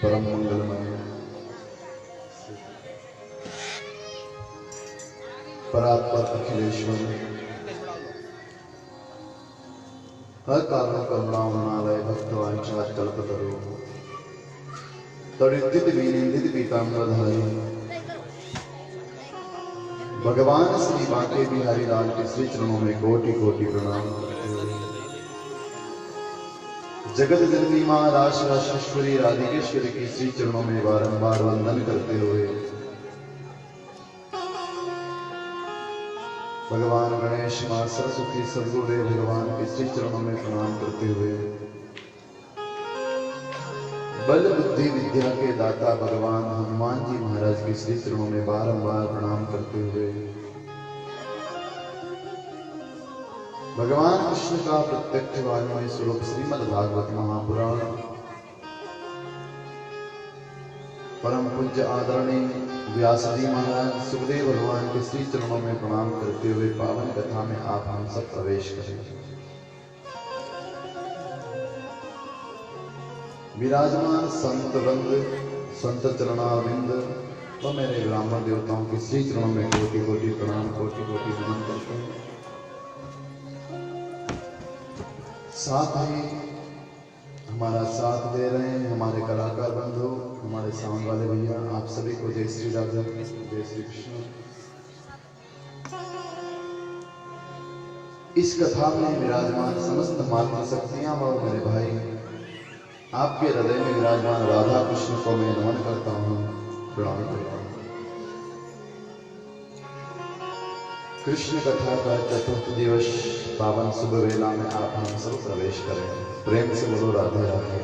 परम मंगलमय परात्पर अखिलेश्वर हर कारण करुणावनालय भक्तवांछा कल्पतरु तड़ित विनिंदित पीताम्बरधारी भगवान श्री बांके बिहारी लाल के श्री चरणों में कोटि कोटि प्रणाम। जगत जननी मां राश राशेश्वरी राधिकेश्वरी की श्री चरणों में बारंबार वंदन करते हुए भगवान गणेश मां सरस्वती सदगुरुदेव भगवान के श्री चरणों में प्रणाम करते हुए बल बुद्धि विद्या के दाता भगवान हनुमान जी महाराज के श्री चरणों में बारंबार प्रणाम करते हुए भगवान कृष्ण का प्रत्यक्ष वाङ्मय स्वरूप श्रीमद् भागवत महापुराण परम पूज्य आदरणीय व्यास जी महाराज सुखदेव भगवान के श्री चरणों में प्रणाम करते हुए पावन कथा में आप हम सब प्रवेश करें। विराजमान संत बंद संत चरणारविंद तो मेरे ब्राह्मण देवताओं के श्री चरणों में कोटि कोटि प्रणाम कोटि कोटि नमन करते हैं। साथ ही हमारा साथ दे रहे हैं हमारे कलाकार बंधु हमारे साउंड वाले भैया, आप सभी को जय श्री राधे जय श्री कृष्ण। इस कथा में विराजमान समस्त मातृ शक्तियां और मेरे भाई आपके हृदय में विराजमान राधा कृष्ण को मैं नमन करता हूँ, प्रणाम करता हूँ। कृष्ण कथा का चतुर्थ दिवस पावन शुभ वेला में आप हम सब प्रवेश करें। प्रेम से बोलो राधे राधे।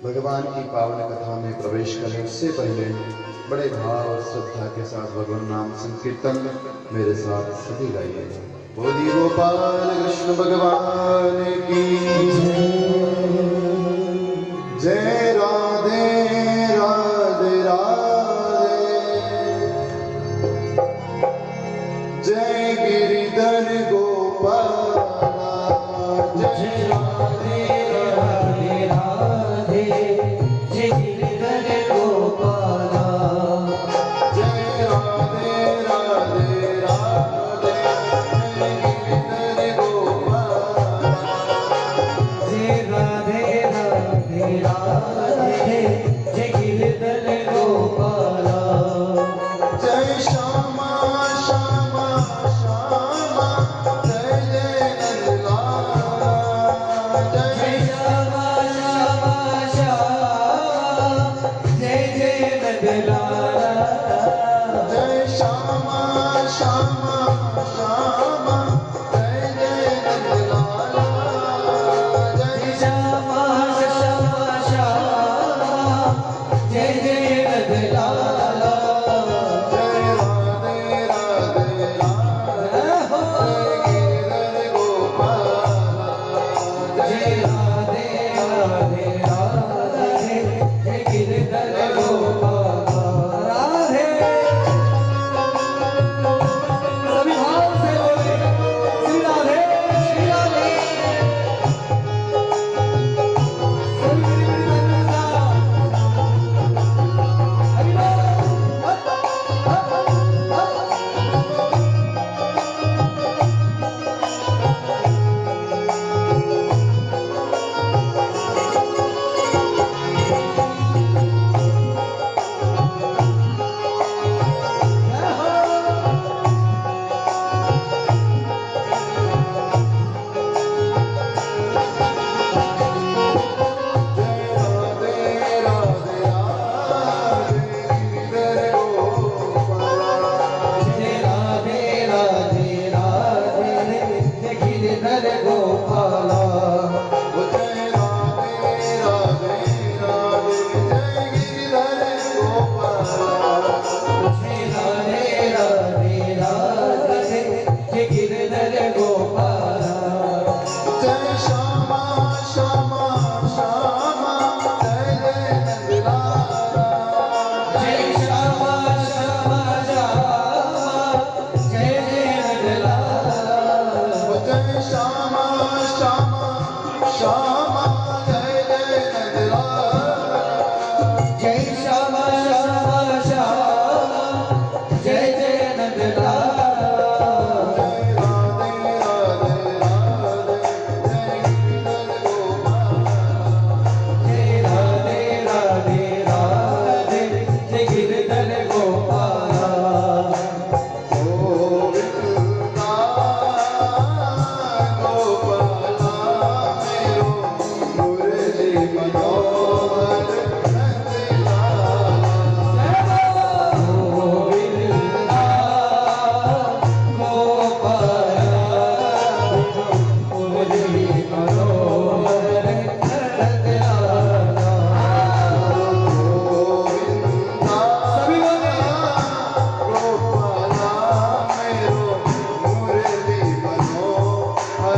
भगवान की पावन कथा में प्रवेश करें उससे पहले बड़े भाव और श्रद्धा के साथ भगवान नाम संकीर्तन मेरे साथ सभी गाइए। बोलिए गोपाल कृष्ण भगवान की जय। राधे राधे राधे जय गिरिधर गोपाला जय राधे राधे राधे जय गिरिधर गोपाला जय श्यामा श्यामा श्यामा जय जय नंदलाला जय श्यामा श्यामा श्यामा जय जय नंदलाला जय राधे राधे राधे गिरिधर गोपाला जय राधे राधे राधे जय गिरधर गोपाला राधे सभी भाव से बोले श्री राधे श्री राधे सभी मेरी बंदा हरि बोल हप हप हप जय राधे राधे राधे गिरिधर गोपाला जय राधे राधे राधे जय गिरधर गोपाला जय राधे राधे राधे जय गिरधर गोपाला जय श्यामा श्यामा श्यामा जय जय नंदलाला जय श्यामा श्यामा श्यामा जय जय नंदलाला जय श्यामा श्यामा श्यामा जय जय नंदलाला जय श्यामा श्यामा श्यामा जय जय नंदलाला जय राधे राधे राधे जय गिरिधर गोपाला जय राधे राधे राधे जय गिरधर गोपाला गोविंदा गोपाला मेरो मुरली मनोहर नंदलाला गोविंदा गोपाला मुरली मनोहर नंदलाला गोविंदा सभी बोले गोपाला मेरो मुरली मनोहर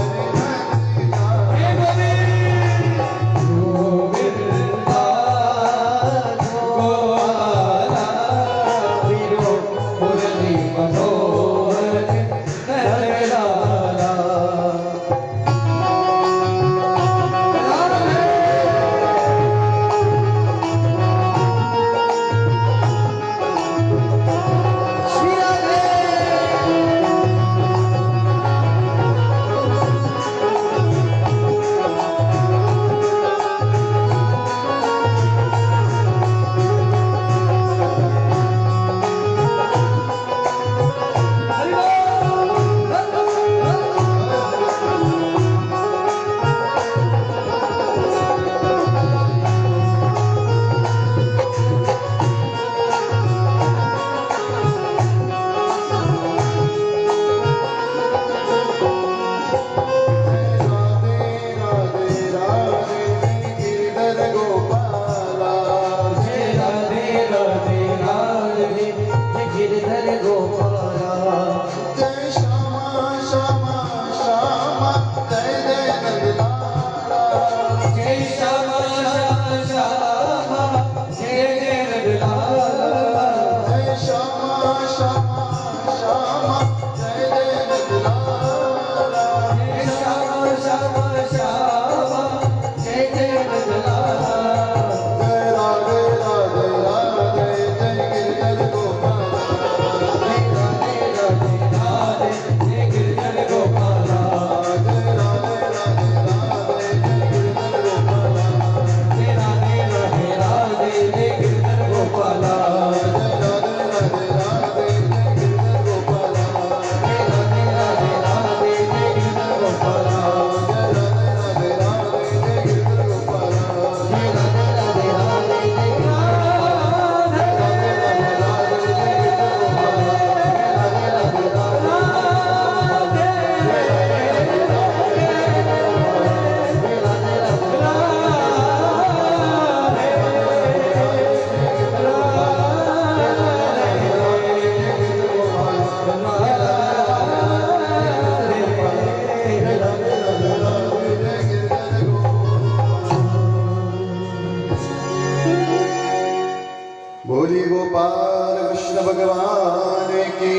कृष्ण भगवान की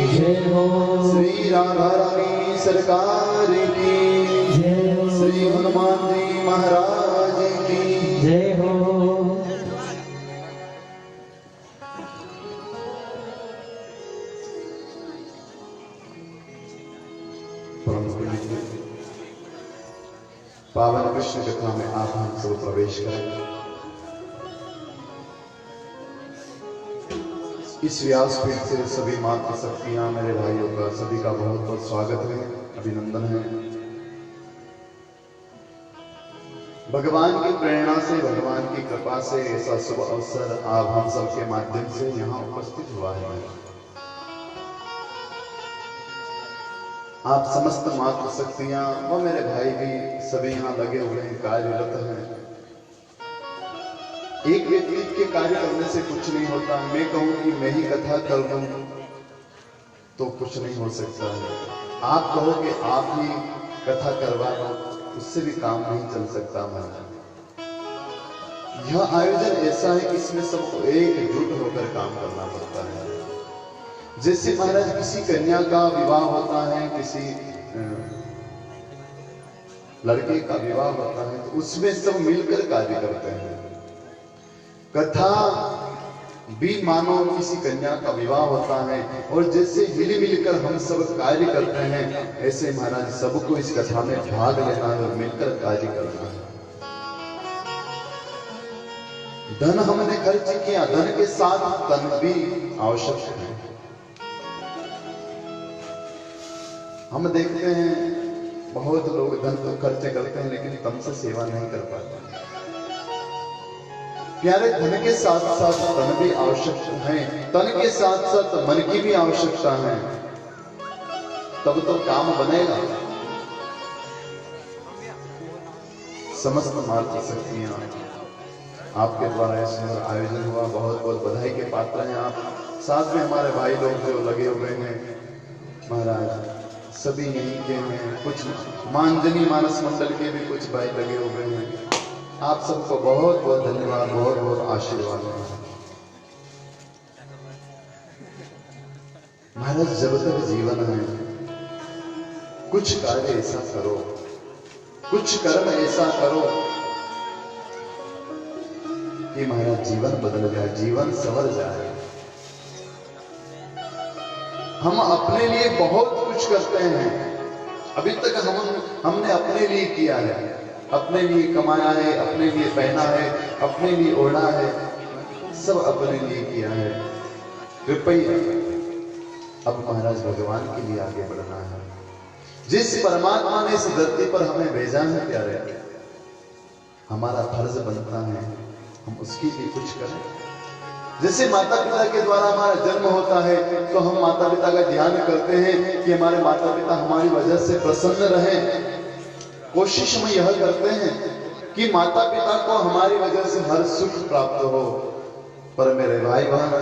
जय हो, श्री राधा रानी सरकार की जय हो, श्री हनुमान जी महाराज की जय हो। परम पूज्य पावन कृष्ण कथा में आप हम सब प्रवेश करें। इस व्यासपीठ से सभी मातृ शक्तियां मेरे भाइयों का सभी का बहुत बहुत स्वागत है, अभिनंदन है। भगवान की प्रेरणा से, भगवान की कृपा से ऐसा शुभ अवसर आप हम सब के माध्यम से यहाँ उपस्थित हुआ है। आप समस्त मातृ शक्तियां व मेरे भाई भी सभी यहाँ लगे हुए हैं, कार्यरत हैं। एक व्यक्ति के कार्य करने से कुछ नहीं होता। मैं कहूं कि मैं ही कथा कर दूं तो कुछ नहीं हो सकता है। आप कहो कि आप ही कथा करवा दो, उससे भी काम नहीं चल सकता महाराज। यह आयोजन ऐसा है कि इसमें सबको एकजुट होकर काम करना पड़ता है। जैसे महाराज किसी कन्या का विवाह होता है, किसी लड़के का विवाह होता है, तो उसमें सब मिलकर कार्य करते हैं। कथा भी मानो किसी कन्या का विवाह होता है, और जैसे मिलकर हम सब कार्य करते हैं, ऐसे महाराज सबको इस कथा में भाग लेना है और मिलकर कार्य करना है। धन हमने खर्च किया, धन के साथ तन भी आवश्यक है। हम देखते हैं बहुत लोग धन तो खर्चे करते हैं लेकिन तन से सेवा नहीं कर पाते। प्यारे, धन के साथ साथ तन भी आवश्यक है, तन के साथ साथ मन की भी आवश्यकता है, तब तो काम बनेगा। समस्त मातृ शक्तियां आपके द्वारा सुंदर आयोजन हुआ, बहुत बहुत बधाई के पात्र हैं आप। साथ में हमारे भाई लोग जो लगे हुए हैं महाराज, सभी यहीं के हैं, कुछ मानजनी मानस मंडल के भी कुछ भाई लगे हुए हैं। आप सबको बहुत बहुत धन्यवाद, बहुत बहुत आशीर्वाद महाराज। जब तक जीवन है कुछ कार्य ऐसा करो, कुछ कर्म ऐसा करो कि महाराज जीवन बदल जाए, जीवन संवर जाए। हम अपने लिए बहुत कुछ करते हैं, अभी तक हमने अपने लिए किया है, अपने लिए कमाया है, अपने लिए पहना है, अपने लिए ओढ़ा है, सब अपने लिए किया है। कृपया अब महाराज भगवान के लिए आगे बढ़ना है। जिस परमात्मा ने इस धरती पर हमें भेजा है प्यारे, हमारा फर्ज बनता है हम उसके लिए कुछ करें। जैसे माता पिता के द्वारा हमारा जन्म होता है तो हम माता पिता का ध्यान करते हैं कि हमारे माता पिता हमारी वजह से प्रसन्न रहें। कोशिश हम यह करते हैं कि माता पिता को हमारी वजह से हर सुख प्राप्त हो। पर मेरे भाई बहन,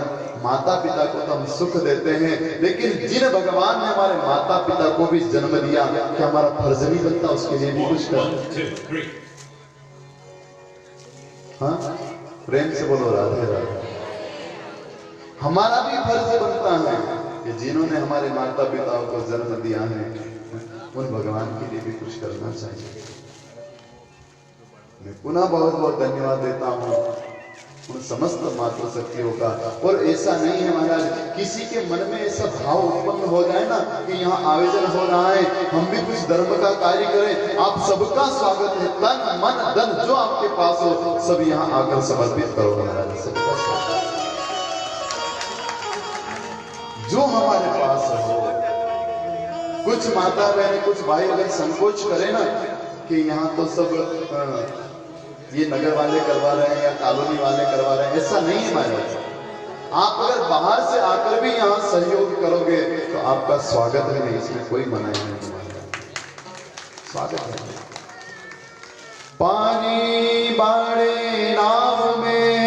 माता पिता को तो हम सुख देते हैं, लेकिन जिन भगवान ने हमारे माता पिता को भी जन्म दिया, कि हमारा फर्ज नहीं बनता उसके लिए भी कुछ करें। हाँ, प्रेम से बोलो राधे राधे। हमारा भी फर्ज बनता है कि जिन्होंने हमारे माता पिताओं को जन्म दिया है, उन भगवान के लिए भी कुछ करना चाहिए। मैं पुनः बहुत बहुत धन्यवाद देता हूँ उन समस्त मातृ शक्तियों का। और ऐसा नहीं है महाराज, किसी के मन में ऐसा भाव उत्पन्न हो जाए ना कि यहाँ आयोजन हो रहा है, हम भी कुछ धर्म का कार्य करें, आप सबका स्वागत है। तन मन धन जो आपके पास हो सब यहाँ आकर समर्पित करो महाराज। सबका स्वागत जो हमारे पास हो। कुछ माता बहन, कुछ भाई अगर संकोच करे ना कि यहाँ तो सब ये नगर वाले करवा रहे हैं या कॉलोनी वाले करवा रहे हैं, ऐसा नहीं है महाराज। आप अगर बाहर से आकर भी यहाँ सहयोग करोगे तो आपका स्वागत है, इसमें कोई मनाही नहीं। स्वागत है। पानी बाड़े नाव में,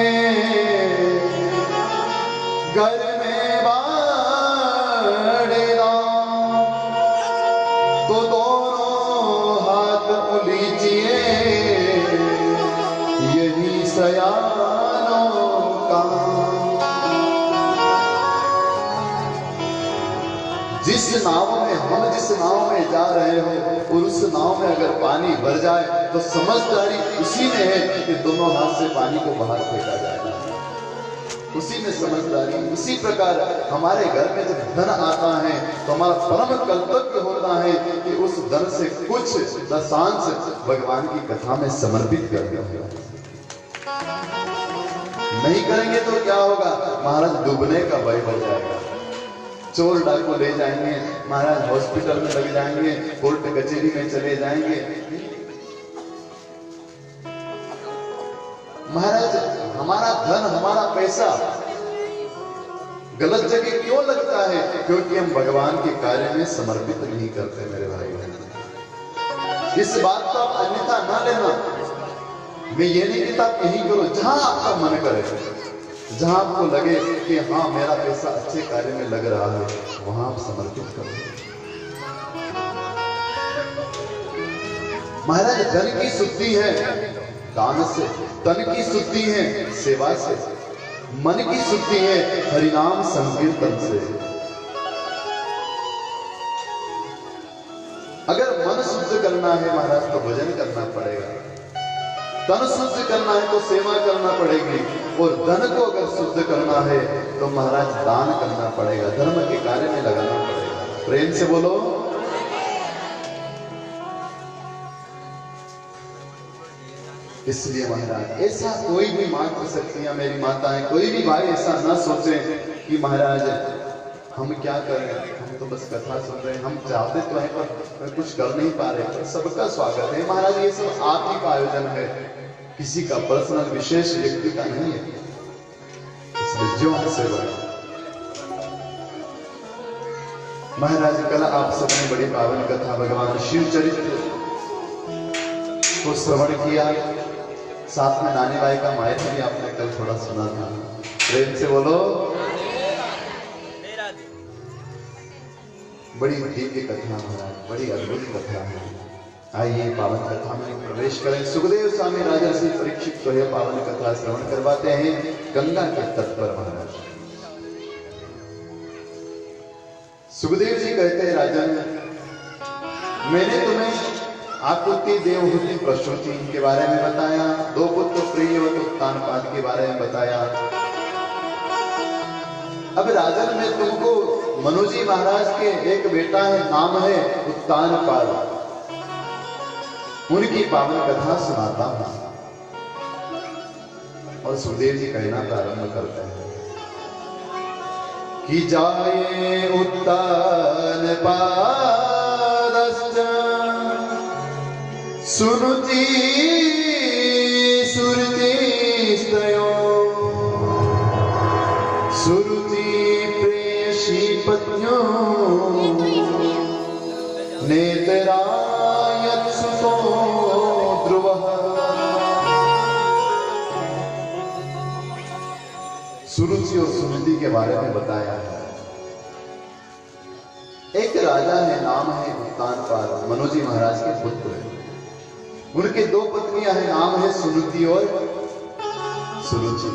घर में बाड़े नाव, तो दोनों हाथ उलीचिए, यही सयानों का। जिस नाव में जा रहे हो और उस नाव में अगर पानी भर जाए तो समझदारी उसी में है कि दोनों हाथ से पानी को बाहर फेंका जाएगा। उसी में समझदारी। इसी प्रकार हमारे घर में जब धन आता है तो हमारा परम कर्तव्य होता है कि उस धन से कुछ दशांश भगवान की कथा में समर्पित कर दें। नहीं करेंगे तो क्या होगा? महाराज डूबने का भय बढ़ जाएगा। चोर डाकू ले जाएंगे, महाराज हॉस्पिटल में लग जाएंगे, कोर्ट कचहरी में चले जाएंगे। महाराज हमारा धन, हमारा पैसा गलत जगह क्यों लगता है? क्योंकि हम भगवान के कार्य में समर्पित नहीं करते मेरे भाई। इस बात को आप अन्यथा ना लेना। मैं ये नहीं कहता आप यही करो, जहां आपका मन करे, जहां आपको लगे कि हाँ मेरा पैसा अच्छे कार्य में लग रहा है, वहां आप समर्पित करो। महाराज धन की शुद्धि है दान से, तन की शुद्धि है सेवा से, मन की शुद्धि है हरिनाम संकीर्तन से। अगर मन शुद्ध करना है महाराज तो भजन करना पड़ेगा, तन शुद्ध करना है तो सेवा करना पड़ेगी, और धन को अगर शुद्ध करना है तो महाराज दान करना पड़ेगा, धर्म के कार्य में लगाना पड़ेगा। प्रेम से बोलो। इसलिए महाराज ऐसा कोई भी मातृशक्तियां मेरी माताएं, कोई भी भाई ऐसा ना सोचे कि महाराज हम क्या करें, हम तो बस कथा सुन रहे हैं, हम चाहते तो हैं पर कुछ कर नहीं पा रहे। पर सबका स्वागत है महाराज, ये सब आप ही का आयोजन है, किसी का पर्सनल विशेष व्यक्ति का नहीं है। इसलिए जो हमसे बोला महाराज, कल आप सबने बड़ी पावन कथा भगवान शिव चरित्र को श्रवण किया, साथ में नानी बाई का मायर भी आपने कल थोड़ा सुना था। प्रेम से बोलो। बड़ी दिव्य कथा महाराज, बड़ी अद्भुत कथा है। आइए पावन कथा में प्रवेश करें। सुखदेव स्वामी राजा से परीक्षित को यह पावन कथा श्रवण करवाते हैं गंगा के तट पर। महाराज सुखदेव जी कहते हैं, राजन मैंने तुम्हें आकृति देवहूति प्रसूति इनके बारे में बताया, दो पुत्र प्रियवत उत्तानपाद के बारे में बताया। अब राजन मैं तुमको मनुजी महाराज के एक बेटा है, नाम है उत्तानपाद, उनकी पावन कथा सुनाता हूं। और सुखदेव जी कहना प्रारंभ करते हैं कि जाये उत्तानपादश्च सुनुति सुरतिस्तयो सुरुचि प्रेयसी पत्न्यो नेतरायत्सुतो ध्रुवः। सुरुचि और सुनिधि के बारे में बताया है। एक राजा है, नाम है उत्तानपाद, मनुजी महाराज के पुत्र है। उनके दो पत्नियां हैं, नाम है सुनिधि और सुरुचि।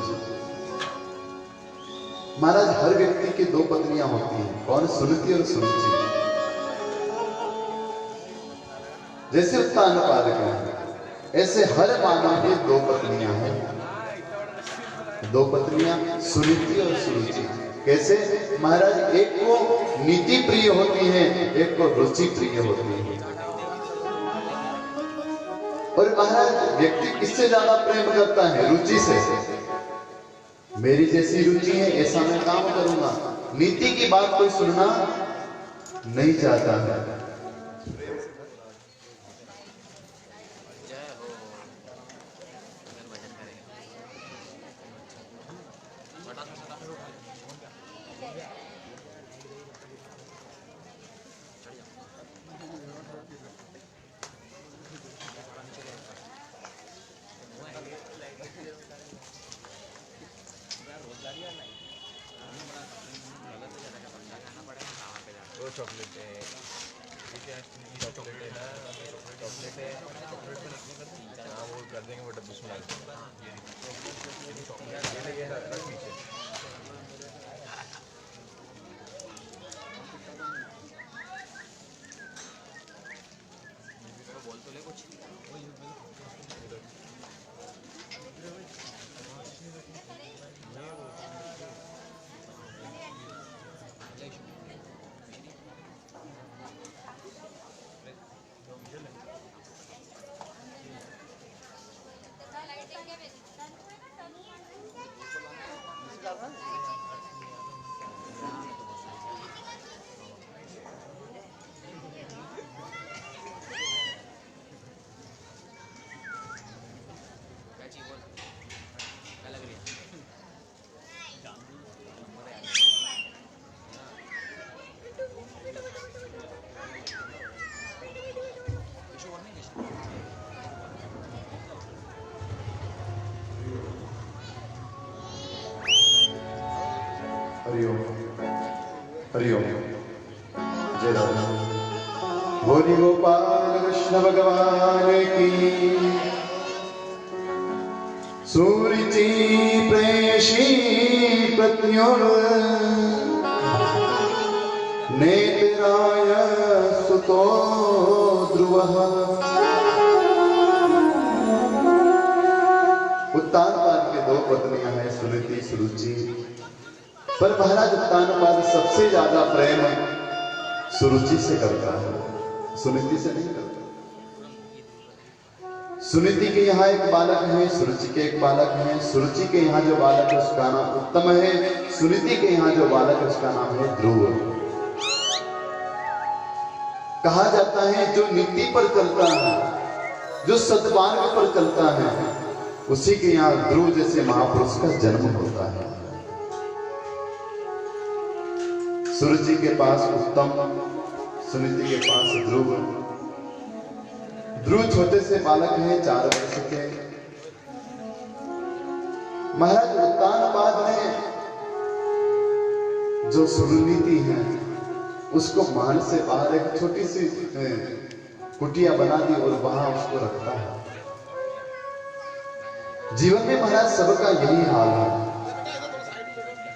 महाराज हर व्यक्ति की दो पत्नियां होती हैं, कौन? सुनिधि और सुरुचि। जैसे उत्तानपाद के ऐसे हर मानव की दो पत्नियां हैं, दो पत्नियां सुनिधि और सुरुचि। कैसे? महाराज एक को नीति प्रिय होती है, एक को रुचि प्रिय होती है। और महाराज व्यक्ति किससे ज्यादा प्रेम करता है? रुचि से। मेरी जैसी रुचि है ऐसा मैं काम करूंगा, नीति की बात कोई सुनना नहीं चाहता है। चॉकलेट है, चॉकलेट है ना, चॉकलेट है, हाँ वो कर देंगे, वो डब्बे में डाल देंगे। चॉकलेट ये रख पीछे। हरिओम। जय राधा। बोली गोपाल कृष्ण भगवान की। सूरिची प्रेषी प्रत्युर नेत्राय सुतो ध्रुवः। उत्तानपाद के दो पत्नियां हैं, सुनीति सुरुचि। पर महाराज उत्तानपाद सबसे ज्यादा प्रेम सुरुचि से करता है, सुनीति से नहीं करता। सुनीति के यहाँ एक बालक है, सुरुचि के एक बालक है। सुरुचि के यहाँ जो बालक है उसका नाम उत्तम है। सुनीति के यहाँ जो बालक है उसका नाम है ध्रुव। कहा जाता है जो नीति पर चलता है, जो सद्मार्ग पर चलता है, उसी के यहाँ ध्रुव जैसे महापुरुष का जन्म होता है। सुरुचि के पास उत्तम, सुनीति के पास ध्रुव। ध्रुव छोटे से बालक हैं, 4 वर्ष के। महाराज उत्तानपाद ने जो सुनीति है उसको महल से बाहर एक छोटी सी कुटिया बना दी और वहां उसको रखता है। जीवन में महाराज सबका यही हाल है।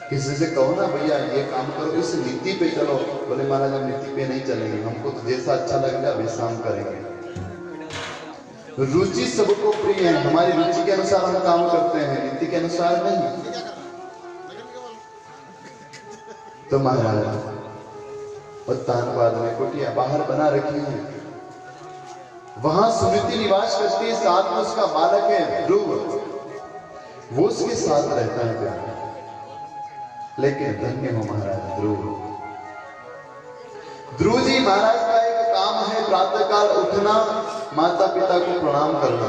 किसी से कहो ना भैया ये काम करो, इस नीति पे चलो, बोले महाराज हम नीति पे नहीं चलेंगे, हमको तो जैसा अच्छा लगेगा वैसा हम करेंगे। रुचि सबको प्रिय है, हमारी रुचि के अनुसार हम काम करते हैं, नीति के अनुसार नहीं। तो महाराज उत्तानपाद ने कुटिया बाहर बना रखी है, वहां सुनीति निवास करती है, साथ में उसका बालक है ध्रुव, वो उसके साथ रहता है प्यार। लेकिन धन्य हो महाराज ध्रुव। ध्रुव जी महाराज का एक काम है, प्रातः काल उठना, माता पिता को प्रणाम करना।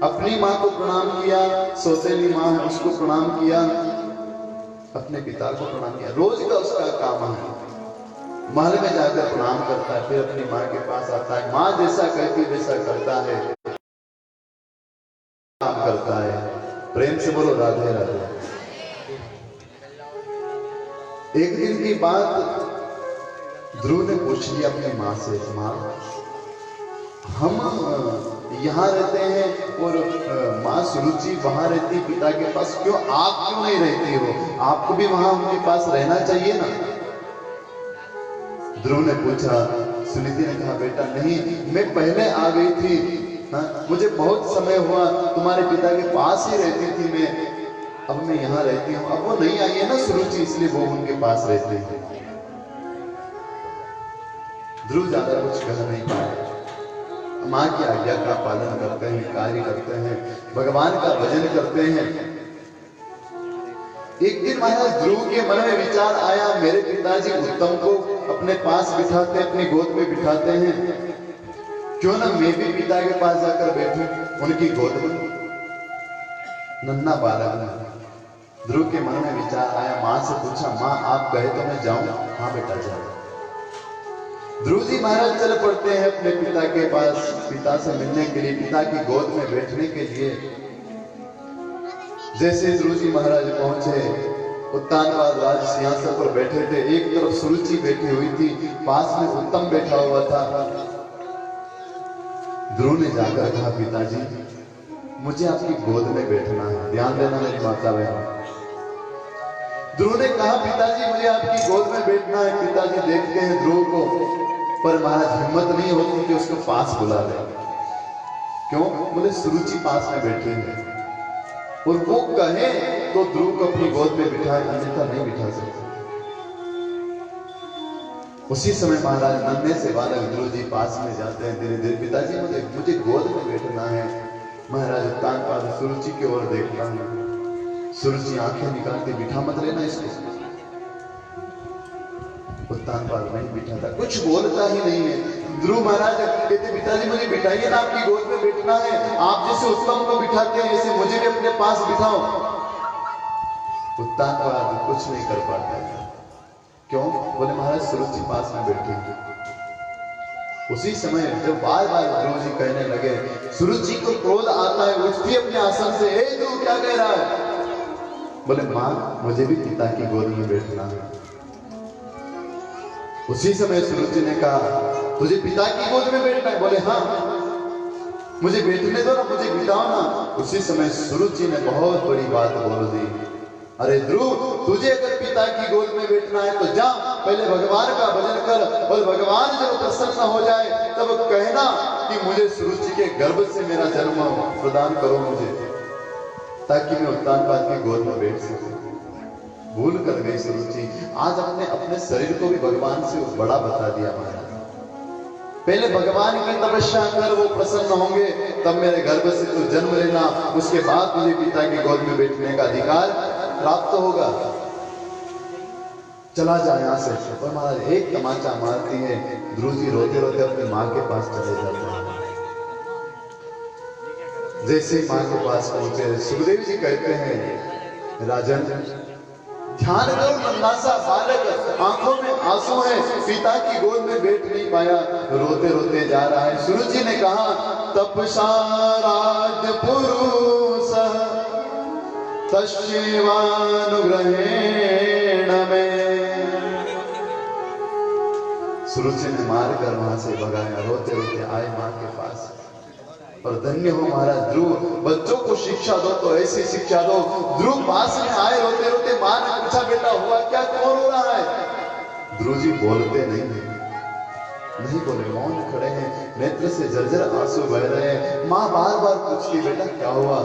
अपनी माँ को प्रणाम किया, सौतेली माँ है उसको प्रणाम किया, अपने पिता को प्रणाम किया। रोज का उसका काम है। महल में जाकर प्रणाम करता है, फिर अपनी माँ के पास आता है, माँ जैसा कहती वैसा करता है, काम करता है। प्रेम से बोलो राधे राधे। एक दिन की बात ध्रुव ने पूछ लिया अपनी माँ से, माँ हम यहाँ रहते हैं और माँ सुरुचि वहां रहती पिता के पास, क्यों आप क्यों नहीं रहती हो? आपको भी वहां उनके पास रहना चाहिए ना। ध्रुव ने पूछा। सुनीति ने कहा बेटा नहीं, मैं पहले आ गई थी, मुझे बहुत समय हुआ, तुम्हारे पिता के पास ही रहती थी मैं, अब मैं यहाँ रहती हूँ। अब वो नहीं आई है ना सुरुचि, इसलिए वो उनके पास रहते हैं। ध्रुव ज्यादा कुछ कह नहीं पाए। माँ की आज्ञा का पालन करते हैं, कार्य करते हैं, भगवान का भजन करते हैं। एक दिन महाराज ध्रुव के मन में विचार आया, मेरे पिताजी उत्तम को अपने पास बिठाते, अपनी गोद में बिठाते हैं, क्यों ना मैं भी पिता के पास जाकर बैठूं उनकी गोद में। नन्हा बालक ध्रुव के मन में विचार आया, माँ से पूछा, माँ आप कहे तो मैं जाऊं? हाँ बेटा जाओ। ध्रुव जी महाराज चल पड़ते हैं अपने पिता के पास, पिता से मिलने के लिए, पिता की गोद में बैठने के लिए। जैसे ध्रुव जी महाराज पहुंचे, उत्तानपाद राज सिंहासन पर बैठे थे, एक तरफ सुरुचि बैठी हुई थी, पास में उत्तम बैठा हुआ था। ध्रुव ने जाकर कहा, पिताजी मुझे आपकी गोद में बैठना है, ध्यान देना मेरी माता बहन। ध्रुव ने कहा, पिताजी मुझे आपकी गोद में बैठना है। पिताजी देखते हैं ध्रुव को, पर महाराज हिम्मत नहीं होती कि उसको पास बुला ले। क्यों? बोले सुरुचि पास में बैठी है और वो कहे तो ध्रुव को अपनी गोद में बिठाए, अन्यथा नहीं बिठा सकते। उसी समय महाराज नन्हे से बालक ध्रुव जी पास में जाते हैं, धीरे धीरे, पिताजी मुझे गोद में बैठना है। महाराज उत्तानपाद सुरुचि की ओर देखता है, सुरुचि आंखें निकालती, बिठा मत लेना इसको। उत्तानपाद नहीं बिठाता, कुछ बोलता ही नहीं है। ध्रुव महाराज कहते, पिताजी मुझे बिठाइए ना, आपकी गोद में बैठना है, आप जैसे उत्तम को बिठाते हैं ऐसे मुझे भी अपने पास बिठाओ। उत्तानपाद कुछ नहीं कर पाता है। क्यों? बोले महाराज सुरुचि पास में बैठी। उसी समय जब बार बार ध्रुव जी कहने लगे, सुरुचि को क्रोध आता है, उठती अपने आसन से, हे ध्रुव क्या कह रहा है? बोले माँ मुझे भी पिता की गोद में बैठना है। उसी समय सुरुचि ने कहा, तुझे पिता की गोद में बैठना है? बोले हाँ, मुझे बैठने दो ना, मुझे बिठाओ ना। उसी समय सुरुचि ने बहुत बड़ी बात बोल दी, अरे ध्रुव, तुझे अगर पिता की गोद में बैठना है तो जा, पहले भगवान का भजन कर, और भगवान जब प्रसन्न हो जाए तब कहना कि मुझे सुरुचि के गर्भ से मेरा जन्म प्रदान करो मुझे, ताकि मैं उत्तानपाद की गोद में बैठ सकूं। भूल कर गई सुरुचि, आज अपने शरीर को भी भगवान से बड़ा बता दिया महाराज। पहले भगवान की तपस्या कर, वो प्रसन्न होंगे, तब मेरे गर्भ से तू जन्म लेना, उसके बाद तुझे पिता की गोद में बैठने का अधिकार प्राप्त होगा। चला जा यहाँ से। और महाराज एक तमाचा मारती है, ध्रुव जी रोते रोते अपनी माँ के पास चले जाते हैं। जैसे ही माँ के पास पहुंचे, सुखदेव जी कहते हैं, राजन ध्यान करो, नन्हा सा बालक, आंखों में आंसू है, पिता की गोद में बैठ नहीं पाया, रोते रोते जा रहा है। सुरुचि ने कहा, तपसाराध पुरुष तस्यैवानुग्रहेण में। सुरुचि ने मारकर वहां से भगाया, रोते रोते आए मां के पास। और धन्य हो महाराज ध्रुव, बच्चों को शिक्षा दो तो ऐसी शिक्षा दो। ध्रुव पास में आए रोते रोते, मां ने पूछा, बेटा हुआ क्या, कौन रो रहा है? ध्रुव जी बोलते नहीं बोले, मौन खड़े हैं, नेत्र से जर्जर आंसू बह रहे हैं। मां बार बार पूछती, बेटा क्या हुआ?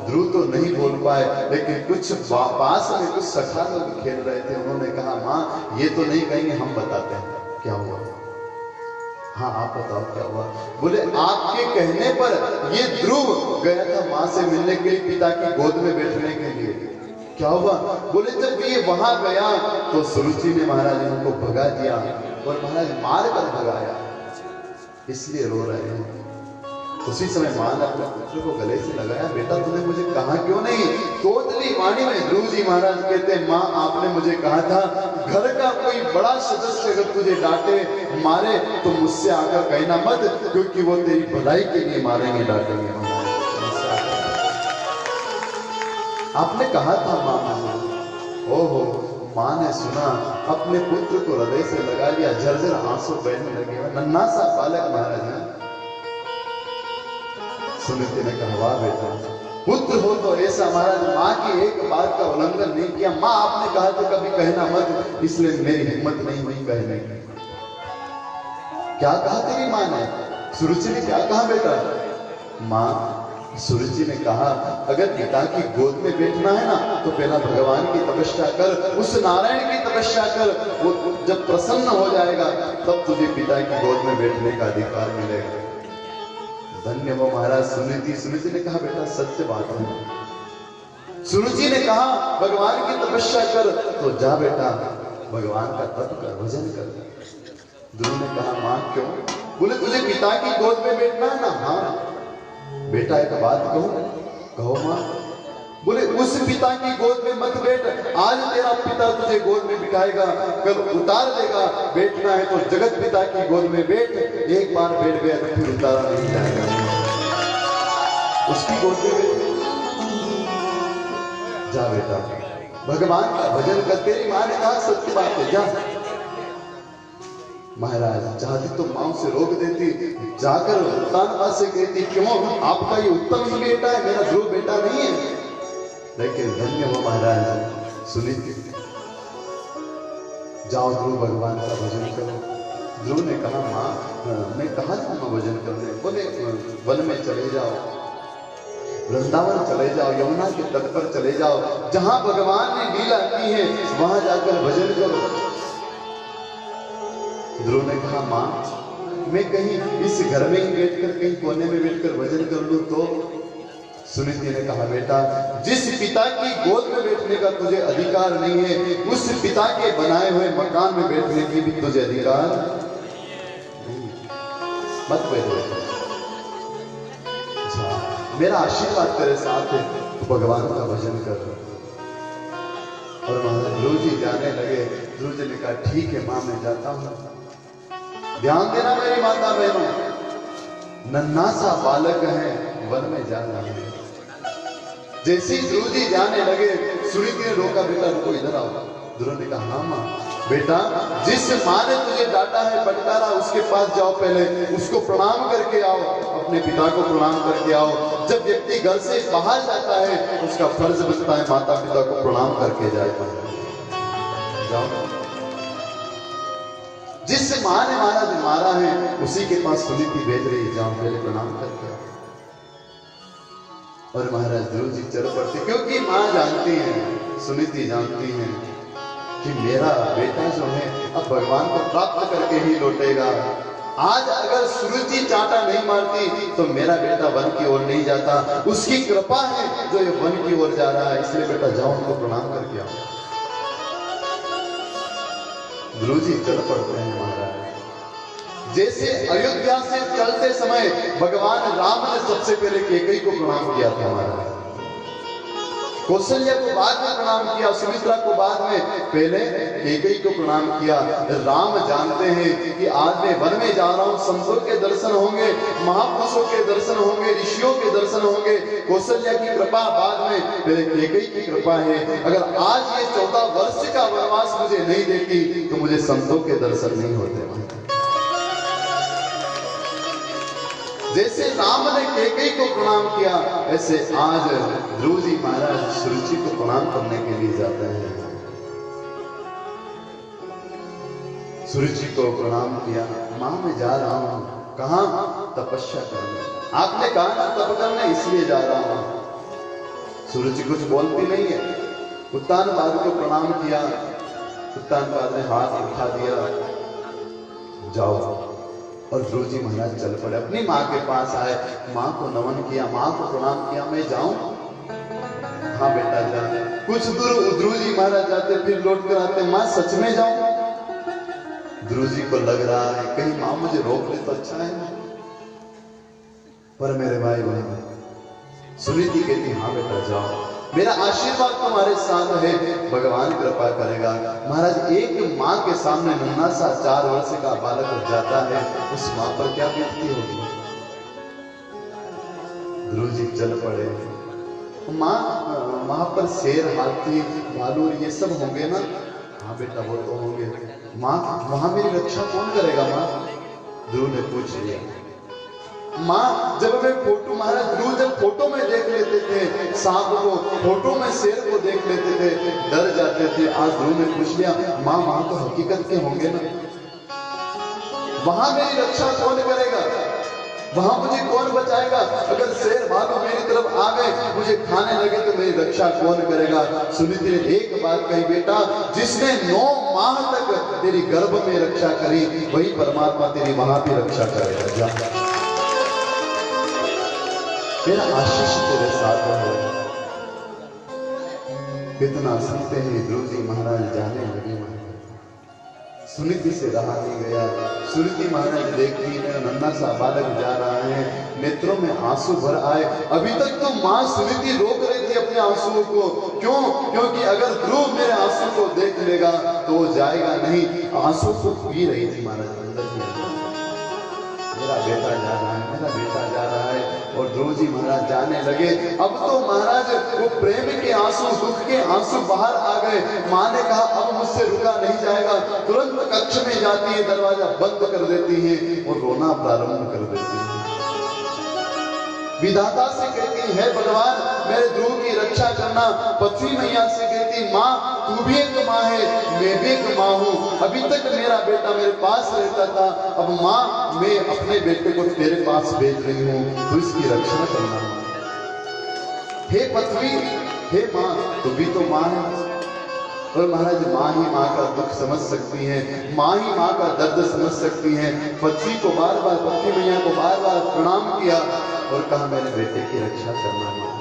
ध्रुव तो नहीं बोल पाए, लेकिन कुछ पास में कुछ सखा लोग खेल रहे थे, उन्होंने कहा, मां ये तो नहीं कहेंगे, हम बताते हैं क्या हुआ। हाँ आप बताओ क्या हुआ? बोले आपके कहने पर ये ध्रुव गया था मां से मिलने के लिए, पिता की गोद में बैठने के लिए। क्या हुआ? बोले जब ये वहां गया तो सुरुचि ने महाराज इनको भगा दिया, और महाराज मार कर भगाया, इसलिए रो रहे हैं। उसी समय मां ने अपने पुत्र को गले से लगाया, बेटा तूने मुझे कहा क्यों नहीं? तोतली वाणी में ध्रुव जी महाराज कहते हैं, मां आपने मुझे कहा था, घर का कोई बड़ा सदस्य अगर तुझे डांटे मारे तो मुझसे आकर कहना मत, क्योंकि वो तेरी भलाई के लिए मारेंगे डांटेंगे। आपने कहा था मां ने। ओहो, मां ने सुना, अपने पुत्र को हृदय से लगा लिया, झरझर आंसू बहने लगे। नन्हा सा बालक महाराज है। सुनीति ने कहा, वाह बेटा, पुत्र हो तो ऐसा। महाराज माँ की एक बात का उल्लंघन नहीं किया। माँ आपने कहा था कभी कहना मत, इसलिए मेरी हिम्मत नहीं हुई कहने की। क्या कहा तेरी माँ ने? सुरुचि ने क्या कहा बेटा? माँ सुरुचि ने कहा, अगर पिता की गोद में बैठना है ना तो पहला भगवान की तपस्या कर, उस नारायण की तपस्या कर, वो जब प्रसन्न हो जाएगा तब तुझे पिता की गोद में बैठने का अधिकार मिलेगा। धन्य हो महाराज सुनीति ने कहा, बेटा सत्य बात है। सुरुचि ने कहा, भगवान की तपस्या कर, तो जा बेटा भगवान का तप कर, भजन कर। ध्रुव ने कहा, मां क्यों? बोले तुझे पिता की गोद में बैठना है ना? हाँ बेटा एक बात कहूं? कहो मां। बोले उस पिता की गोद में मत बैठ, आज तेरा पिता तुझे गोद में बिठाएगा, कल उतार देगा। बैठना है तो जगत पिता की गोद में बैठ, एक बार बैठ गया तो फिर उतारा नहीं जाएगा। उसकी गोद में बैठ, जा बेटा भगवान का भजन कर। तेरी मां ने कहा सत्य बात है, जा। महाराज चाहती तो मां से रोक देती, जाकर उत्तानपाद से कहती, क्यों आपका ये उत्तम ही बेटा है, मेरा ध्रुव बेटा नहीं है। लेकिन धन्य हो महाराज सुनीति, जाओ ध्रुव भगवान का भजन करो। ध्रुव ने कहा, मां मैं कहा जाऊंगा भजन करने? बोले वन में चले जाओ, वृंदावन चले जाओ, यमुना के तट पर चले जाओ, जहां भगवान ने लीला की है वहां जाकर भजन करो। ध्रुव ने कहा, मां मैं कहीं इस घर में ही बैठकर, कहीं कोने में बैठकर भजन कर लूं तो? सुनीति ने कहा, बेटा जिस पिता की गोद में बैठने का तुझे अधिकार नहीं है, उस पिता के बनाए हुए मकान में बैठने की भी तुझे अधिकार नहीं। मत बैठो, मेरा आशीर्वाद तेरे साथ है, तो भगवान का भजन कर। और ध्रुव जी जाने लगे। ध्रुव जी ने कहा, ठीक है मां मैं जाता हूं। ध्यान देना मेरी माता बहनों, नन्हा सा बालक है, वन में जा रहा है। जैसे ही ध्रुव जी जाने लगे, सुनीति ने रोका, बेटा रुको, इधर आओ। ध्रुव ने कहा हाँ माँ। बेटा जिस माँ ने तुझे डांटा है फटकारा उसके पास जाओ, पहले उसको प्रणाम करके आओ, अपने पिता को प्रणाम करके आओ। जब व्यक्ति घर से बाहर जाता है उसका फर्ज बनता है माता पिता को प्रणाम करके जाए। जाओ, जिस माँ ने महाराज मारा है उसी के पास सुनीति भेज रही है, जाओ पहले प्रणाम करके आओ। और महाराज ध्रुव जी चल पड़ते, क्योंकि माँ जानती है, सुनीति जानती है कि मेरा बेटा जो है अब भगवान को प्राप्त करके ही लौटेगा। आज अगर सुरुचि चांटा नहीं मारती तो मेरा बेटा वन की ओर नहीं जाता। उसकी कृपा है जो ये वन की ओर जा रहा है, इसलिए बेटा जाओ उनको प्रणाम करके आओ। ध्रुव जी चल पड़ते हैं महाराज। जैसे अयोध्या से चलते समय भगवान राम ने सबसे पहले कैकेयी को प्रणाम किया था महाराज, कौशल्या को बाद में प्रणाम किया, सुमित्रा को बाद में, पहले कैकेयी को प्रणाम किया। राम जानते हैं कि आज मैं वन में जा रहा हूं, संतों के दर्शन होंगे, महापुरुषों के दर्शन होंगे, ऋषियों के दर्शन होंगे। कौशल्या की कृपा बाद में, पहले कैकेयी की कृपा है। अगर आज ये 14 वर्ष का वनवास मुझे नहीं देती तो मुझे संतों के दर्शन नहीं होते। जैसे राम ने कैकेयी को प्रणाम किया, ऐसे आज ध्रुव जी महाराज सुरुचि को प्रणाम करने के लिए जाते हैं। सुरुचि को प्रणाम किया, मां मैं जा रहा हूं। कहां? तपस्या करने। आपने कहा ना तप करने, इसलिए जा रहा हूं। सुरुचि कुछ बोलती नहीं है। उत्तानपाद को प्रणाम किया, उत्तानपाद ने हाथ उठा दिया, जाओ। और ध्रुव जी महाराज चल पड़े, अपनी माँ के पास आए, माँ को नमन किया, माँ को प्रणाम किया। मैं जाऊं? हाँ बेटा जा। कुछ दूर ध्रुव जी महाराज जाते, फिर लौट कर आते, माँ सच में जाऊं? ध्रुव जी को लग रहा है कहीं माँ मुझे रोक ले तो अच्छा है, पर मेरे भाई बहन सुनीति कहती हाँ बेटा जाओ, मेरा आशीर्वाद तुम्हारे साथ है, भगवान कृपा करेगा। महाराज एक माँ के सामने नन्हा सा 4 वर्ष का बालक जाता है, उस माँ पर क्या बीतती होगी। ध्रुव जी चल पड़े, माँ वहां पर शेर, हाथी, भालू ये सब होंगे ना? हाँ बेटा वो तो होंगे। माँ वहां मेरी रक्षा कौन करेगा माँ? ध्रुव ने पूछ लिया। माँ जब मैं फोटो, महाराज ध्रुव जब फोटो में देख लेते थे सांप को, फोटो में शेर को देख लेते थे, डर जाते थे। आज ध्रुव ने पूछ लिया, माँ वहां तो हकीकत के होंगे ना? वहां मेरी रक्षा कौन करेगा? वहां मुझे कौन बचाएगा? अगर शेर भालू मेरी तरफ आ गए, मुझे खाने लगे तो मेरी रक्षा कौन करेगा? सुनीति ने एक बात कही, बेटा जिसने 9 माह तक तेरी गर्भ में रक्षा करी, वही परमात्मा तेरी वहां भी रक्षा करेगा। जा, मेरा आशीष तेरे साथ है। कितना सुनते हैं ध्रुव जी महाराज जाने लगे। सुनीति से रहा नहीं गया। सुनीति महाराज देखती मेरा नन्हा सा बालक जा रहा है, नेत्रों में आंसू भर आए। अभी तक तो माँ सुनीति रोक रही थी अपने आंसुओं को, क्यों? क्योंकि अगर ध्रुव मेरे आंसू को देख लेगा तो वो जाएगा नहीं। आंसू को पी रही थी महाराज अंदर ही, मेरा बेटा जा रहा है, मेरा बेटा जा रहा है। और ध्रुव जी महाराज जाने लगे। अब तो महाराज वो प्रेम के आंसू, दुख के आंसू बाहर आ गए। माँ ने कहा अब मुझसे रुका नहीं जाएगा। तुरंत कक्ष में जाती है, दरवाजा बंद कर देती है और रोना प्रारंभ कर देती है। विधाता से कहती है भगवान मेरे ध्रुव की रक्षा करना। पृथ्वी मैया से कहती माँ तू भी एक माँ है, मैं भी एक माँ हूँ। अभी तक मेरा बेटा मेरे पास रहता था, अब माँ मैं अपने बेटे को तेरे पास भेज रही हूँ, तू इसकी रक्षा करना। हे पृथ्वी, हे माँ, तू भी तो माँ है। और महाराज माँ ही माँ का दुख समझ सकती है, माँ ही माँ का दर्द समझ सकती है। पृथ्वी को बार बार, पृथ्वी मैया को बार बार प्रणाम किया और कहा मेरे बेटे की रक्षा करना। माँ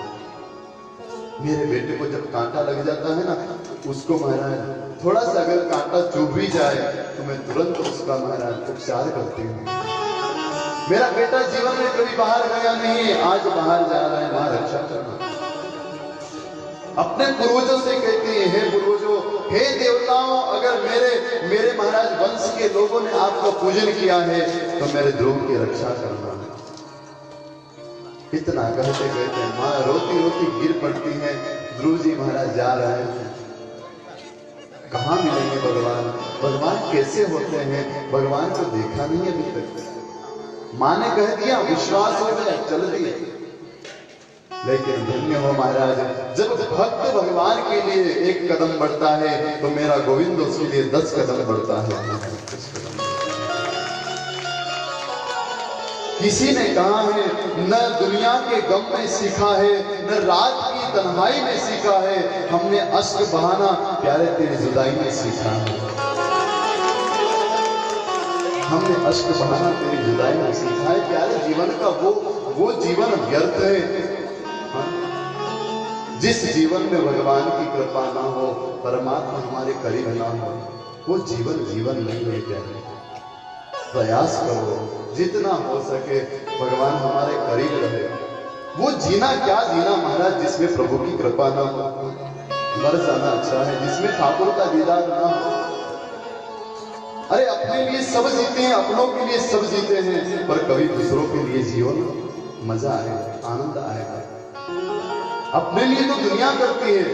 मेरे बेटे को जब कांटा लग जाता है ना, उसको महाराज थोड़ा सा अगर कांटा चुभ भी जाए तो मैं तुरंत उसका महाराज उपचार करती हूँ। मेरा बेटा जीवन में कभी बाहर गया नहीं है, आज बाहर जा रहा है, माँ रक्षा करना। अपने पूर्वजों से कहती है हे पूर्वजों, हे देवताओं, अगर मेरे महाराज वंश के लोगों ने आपका पूजन किया है तो मेरे ध्रुव की रक्षा करना। इतना कहते कहते माँ रोती रोती गिर पड़ती है। ध्रुव जी महाराज जा रहे हैं, कहाँ मिलेंगे भगवान, भगवान कैसे होते हैं, भगवान को देखा नहीं अभी तक। माँ ने कह दिया, विश्वास हो गया, चल दिए। लेकिन धन्य हो महाराज, जब भक्त भगवान के लिए एक कदम बढ़ता है तो मेरा गोविंद उसके लिए 10 कदम बढ़ता है। किसी ने कहा है, न दुनिया के गम में सीखा है, न रात की तन्हाई में सीखा है, हमने अश्क बहाना प्यारे तेरी जुदाई में सीखा है। हमने अश्क बहाना तेरी जुदाई में सीखा है। प्यारे जीवन का वो जीवन व्यर्थ है, हाँ? जिस जीवन में भगवान की कृपा ना हो, परमात्मा हमारे करीब ना हो, वो जीवन नहीं है। प्यारे प्रयास करो जितना हो सके भगवान हमारे करीब रहे। वो जीना क्या जीना महाराज जिसमें प्रभु की कृपा ना हो। मर जाना अच्छा है जिसमें ठाकुर का दीदार ना हो। अरे अपने लिए सब जीते हैं, अपनों के लिए सब जीते हैं, पर कभी दूसरों के लिए जियो ना, मजा आएगा, आनंद आएगा। अपने लिए तो दुनिया करती है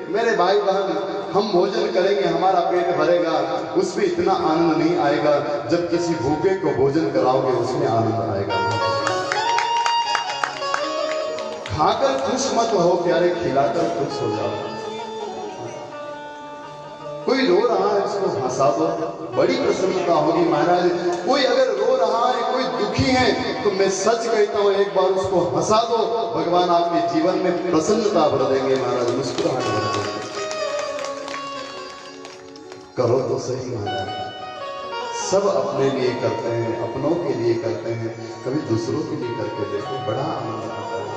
मेरे भाई बहन, हम भोजन करेंगे हमारा पेट भरेगा, उसमें इतना आनंद नहीं आएगा जब किसी भूखे को भोजन कराओगे उसमें आनंद आएगा। खाकर खुश मत हो प्यारे, खिलाकर खुश हो जाओ। कोई रो रहा है उसको हंसा दो, बड़ी प्रसन्नता होगी महाराज। कोई अगर रो रहा है, कोई दुखी है, तो मैं सच कहता हूं एक बार उसको हंसा दो, भगवान आपके जीवन में प्रसन्नता भर देंगे महाराज, मुस्कुराहट भर देंगे। करो तो सही महाराज। सब अपने लिए करते हैं, अपनों के लिए करते हैं, कभी दूसरों के लिए करके देखो, बड़ा आनंद आता है।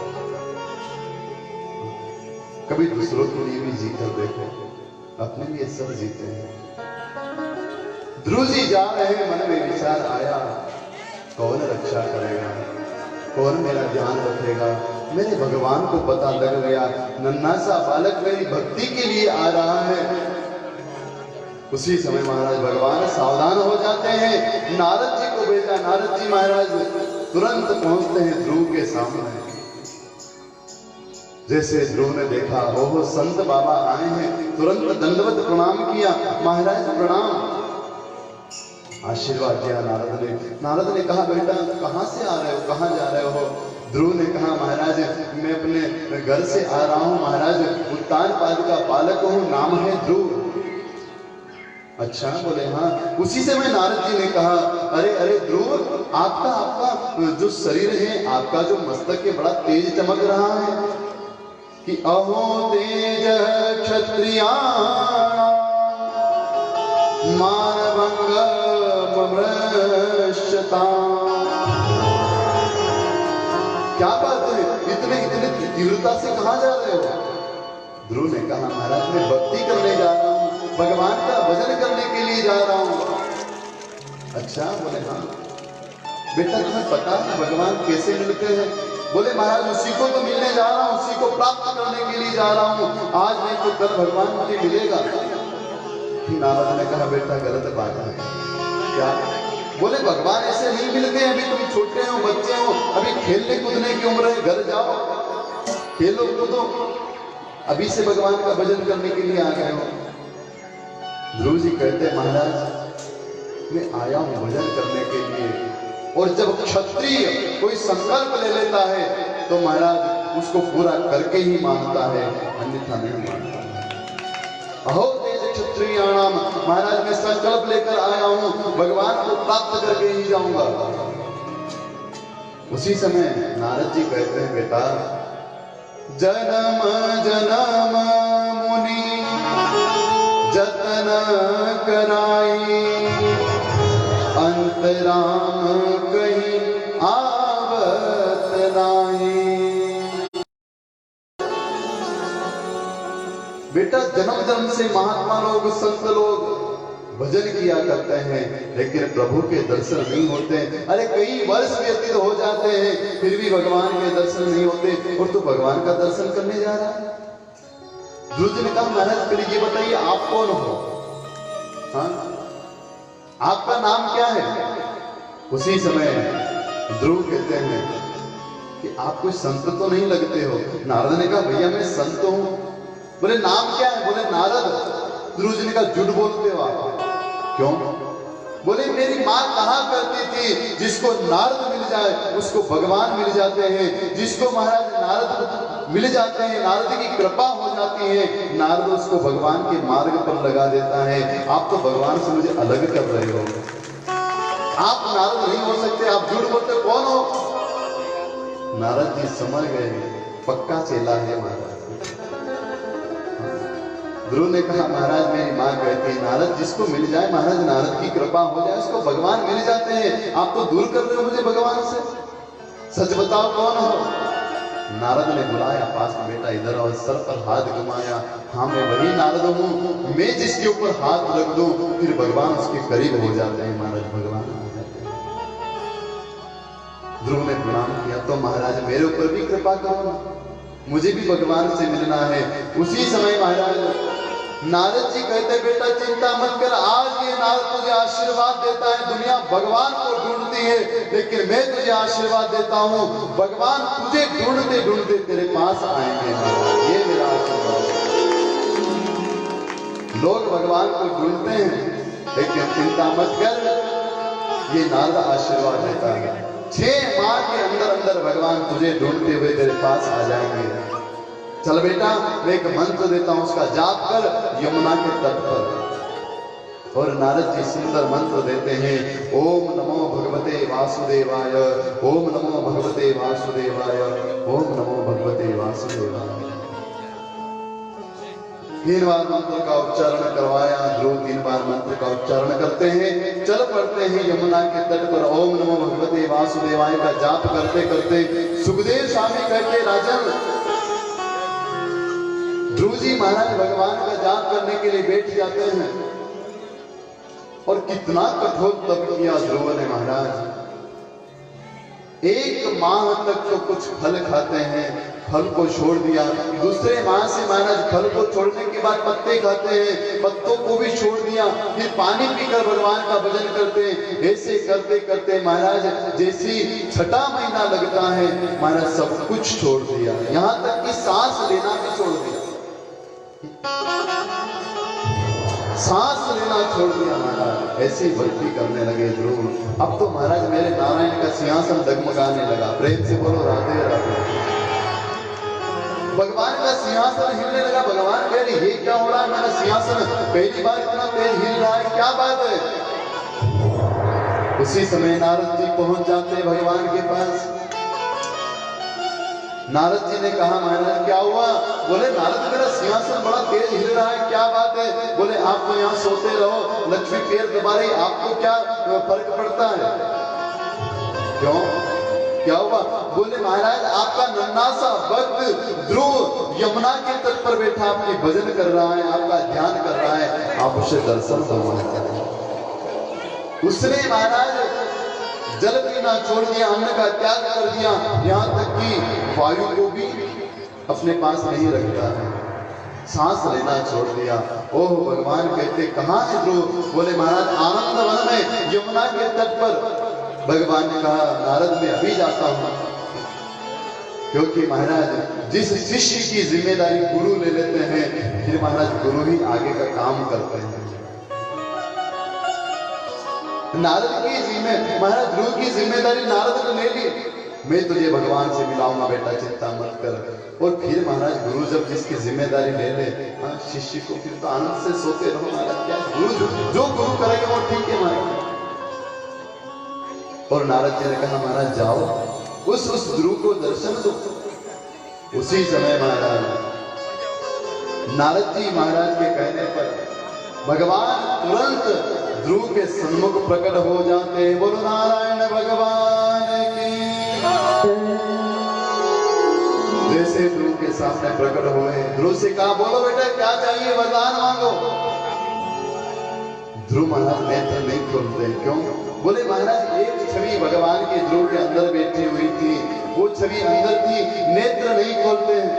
कभी दूसरों के लिए भी जीकर देखो, अपने लिए सब जीते हैं। ध्रुव जी जा रहे हैं, मन में विचार आया, कौन रक्षा करेगा, कौन मेरा ध्यान रखेगा। मेरे भगवान को पता लग गया, नन्हा सा बालक मेरी भक्ति के लिए आ रहा है। उसी समय महाराज भगवान सावधान हो जाते हैं, नारद जी को भेजा। नारद जी महाराज तुरंत पहुंचते हैं ध्रुव के सामने। जैसे ध्रुव ने देखा, ओहो संत बाबा आए हैं, तुरंत दंडवत प्रणाम किया। महाराज प्रणाम, आशीर्वाद दिया नारद ने। नारद ने कहा, बेटा कहां से आ रहे हो, कहां जा रहे हो? ध्रुव ने कहा, महाराज मैं अपने घर से आ रहा हूं महाराज, उत्तानपाद का बालक हूं, नाम है ध्रुव। अच्छा, बोले हाँ। उसी समय नारद जी ने कहा, अरे ध्रुव, आपका जो शरीर है, आपका जो मस्तक है, बड़ा तेज चमक रहा है कि अहो तेज क्षत्रिया मानभंग ममृष्यता। क्या बात है, इतने तीव्रता से कहां जा रहे हो? ध्रुव ने कहा, महाराज मैं भक्ति करने जा रहा हूं, भगवान का भजन करने के लिए जा रहा हूं। अच्छा, बोले हाँ। बेटा तुम्हें पता है भगवान कैसे मिलते हैं? बोले महाराज उसी को तो मिलने जा रहा हूं, उसी को प्राप्त करने के लिए जा रहा हूं, आज नहीं तो कल भगवान मुझे मिलेगा। नारद ने कहा, बेटा गलत बात है। क्या? बोले भगवान ऐसे नहीं मिलते हैं, अभी तुम छोटे हो, बच्चे हो, अभी खेलने कूदने की उम्र है, घर जाओ खेलो कूदो, अभी से भगवान का भजन करने के लिए आ गए हो। ध्रुव जी कहते, महाराज मैं आया हूं भजन करने के लिए। और जब क्षत्रिय कोई संकल्प ले लेता है तो महाराज उसको पूरा करके ही मानता है, अन्यथा नहीं मानता। अहो तेज क्षत्रियाणाम, महाराज मैं संकल्प लेकर आया हूं, भगवान को प्राप्त करके ही जाऊंगा। उसी समय नारद जी कहते हैं, बेटा जन्म जन्म मुनि जतन कराई, अंतराम कहीं आवत नाही। बेटा जन्म जन्म से महात्मा लोग, संत लोग भजन किया करते हैं, लेकिन प्रभु के दर्शन नहीं होते। अरे कई वर्ष व्यतीत हो जाते हैं, फिर भी भगवान के दर्शन नहीं होते, और तू भगवान का दर्शन करने जा रहा है। ध्रुव जी ने कहा, महाराज पहले ये बताइए आप कौन हो? हाँ, आपका नाम क्या है? उसी समय ध्रुव कहते हैं कि आप कोई संत तो नहीं लगते हो। नारद ने कहा, भैया मैं संत हूं। बोले नाम क्या है? बोले नारद। ध्रुव जी ने कहा झूठ बोलते हो आप। क्यों? बोले मेरी माँ कहा करती थी जिसको नारद मिल जाए उसको भगवान मिल जाते हैं, जिसको महाराज नारद मिल जाते हैं, नारद की कृपा हो जाती है, नारद उसको भगवान के मार्ग पर लगा देता है। आप तो भगवान से मुझे अलग कर रहे हो, आप नारद नहीं हो सकते, आप झूठ बोलते, कौन हो? नारद जी समझ गए पक्का चेला है महाराज। ध्रुव ने कहा महाराज मेरी माँ कहती है नारद जिसको मिल जाए महाराज नारद की कृपा हो जाए उसको भगवान मिल जाते हैं, आप तो दूर कर रहे हो मुझे भगवान से, सच बताओ कौन हो? नारद ने बुलाया पास में, बेटा इधर और सर पर हाथ घुमाया, हाँ मैं वही नारद हूँ, मैं जिसके ऊपर हाथ रख दूं फिर भगवान उसके करीब हो जाते हैं, महाराज भगवान हो जाते हैं। ध्रुव ने प्रणाम किया, तो महाराज मेरे ऊपर भी कृपा करो, मुझे भी भगवान से मिलना है। उसी समय महाराज नारद जी कहते बेटा चिंता मत कर, आज ये नारद तुझे आशीर्वाद देता है, दुनिया भगवान को ढूंढती है लेकिन मैं तुझे आशीर्वाद देता हूँ, भगवान तुझे ढूंढते ढूंढते तेरे पास आएंगे। ये मेरा आशीर्वाद है। लोग भगवान को ढूंढते हैं लेकिन चिंता मत कर, ये नारद आशीर्वाद देता है, 6 माह के अंदर अंदर भगवान तुझे ढूंढते हुए तेरे पास आ जाएंगे। चल बेटा मैं एक मंत्र देता हूं उसका जाप कर यमुना के तट पर। और नारद जी सुंदर मंत्र देते हैं, ओम नमो भगवते वासुदेवाय, ओम नमो भगवते वासुदेवाय, ओम नमो भगवते वासुदेवाय। 3 बार मंत्र का उच्चारण करवाया, ध्रुव 3 बार मंत्र का उच्चारण करते हैं, चल पड़ते हैं यमुना के तट पर। ओम नमो भगवते वासुदेवाय का जाप करते करते सुखदेव स्वामी कहते राजन, ध्रुव जी महाराज भगवान का जाप करने के लिए बैठ जाते हैं और कितना कठोर तप किया ध्रुव ने महाराज, 1 माह तक तो कुछ फल खाते हैं, फल को छोड़ दिया, दूसरे माह से महाराज फल को छोड़ने के बाद पत्ते खाते हैं, पत्तों को भी छोड़ दिया, फिर पानी पीकर भगवान का भजन करते हैं। ऐसे करते करते महाराज जैसी 6ठा महीना लगता है महाराज सब कुछ छोड़ दिया, यहाँ तक कि सांस लेना भी छोड़ दिया, सांस लेना छोड़ दिया महाराज। ऐसी भक्ति करने लगे ध्रुव। अब तो महाराज मेरे नारायण का सिंहासन डगमगाने लगा, प्रेम से बोलो राधे राधे। भगवान का सिंहासन हिलने लगा, भगवान कह रहे ये क्या हो रहा है, मेरा सिंहासन पहली बार इतना तेज हिल रहा है, क्या बात है? उसी समय नारद जी पहुंच जाते भगवान के पास। नारद जी ने कहा महाराज क्या हुआ? बोले नारद मेरा सिंहासन बड़ा तेज हिल रहा है, क्या बात है? बोले आप तो यहाँ सोते रहो, लक्ष्मी पैर दबा रही, आपको क्या फर्क पड़ता है? क्यों क्या हुआ? बोले महाराज आपका नन्हा सा भक्त ध्रुव यमुना के तट पर बैठा आपकी भजन कर रहा है, आपका ध्यान कर रहा है, आप उसे दर्शन दो। उसने महाराज जल पीना छोड़ दिया, अन्न का त्याग कर दिया, यहाँ तक कि वायु को भी अपने पास नहीं रखता है, सांस लेना छोड़ दिया। ओह भगवान कहते कहाँ है ध्रुव? बोले महाराज आनंद वन में यमुना के तट पर। भगवान ने कहा नारद मैं अभी जाता हूँ, क्योंकि महाराज जिस शिष्य की जिम्मेदारी गुरु ले लेते हैं फिर महाराज गुरु ही आगे का काम करते हैं। नारद की महाराज ध्रुव की जिम्मेदारी नारद ने ले ली, मैं तुझे भगवान से मिलाऊंगा बेटा चिंता मत कर। और फिर महाराज गुरु जब जिसकी जिम्मेदारी ले ले शिष्य को, फिर तो आनंद से सोते रहो महाराज, क्या गुरु जो गुरु करेगा वो ठीक है महाराज। और नारद जी ने कहा महाराज जाओ उस ध्रुव को दर्शन दो। उसी समय महाराज नारद जी महाराज के कहने पर भगवान तुरंत ध्रुव के सन्मुख प्रकट हो जाते हैं। बोलो नारायण भगवान की। जैसे ध्रुव के सामने प्रकट हुए, ध्रुव से कहा बोलो बेटा क्या चाहिए, वरदान मांगो। ध्रुव महाराज नेत्र नहीं खोलते, क्यों? बोले महाराज एक छवि भगवान के ध्रुव के अंदर बैठी हुई थी, वो छवि अंदर थी, नेत्र नहीं खोलते हैं।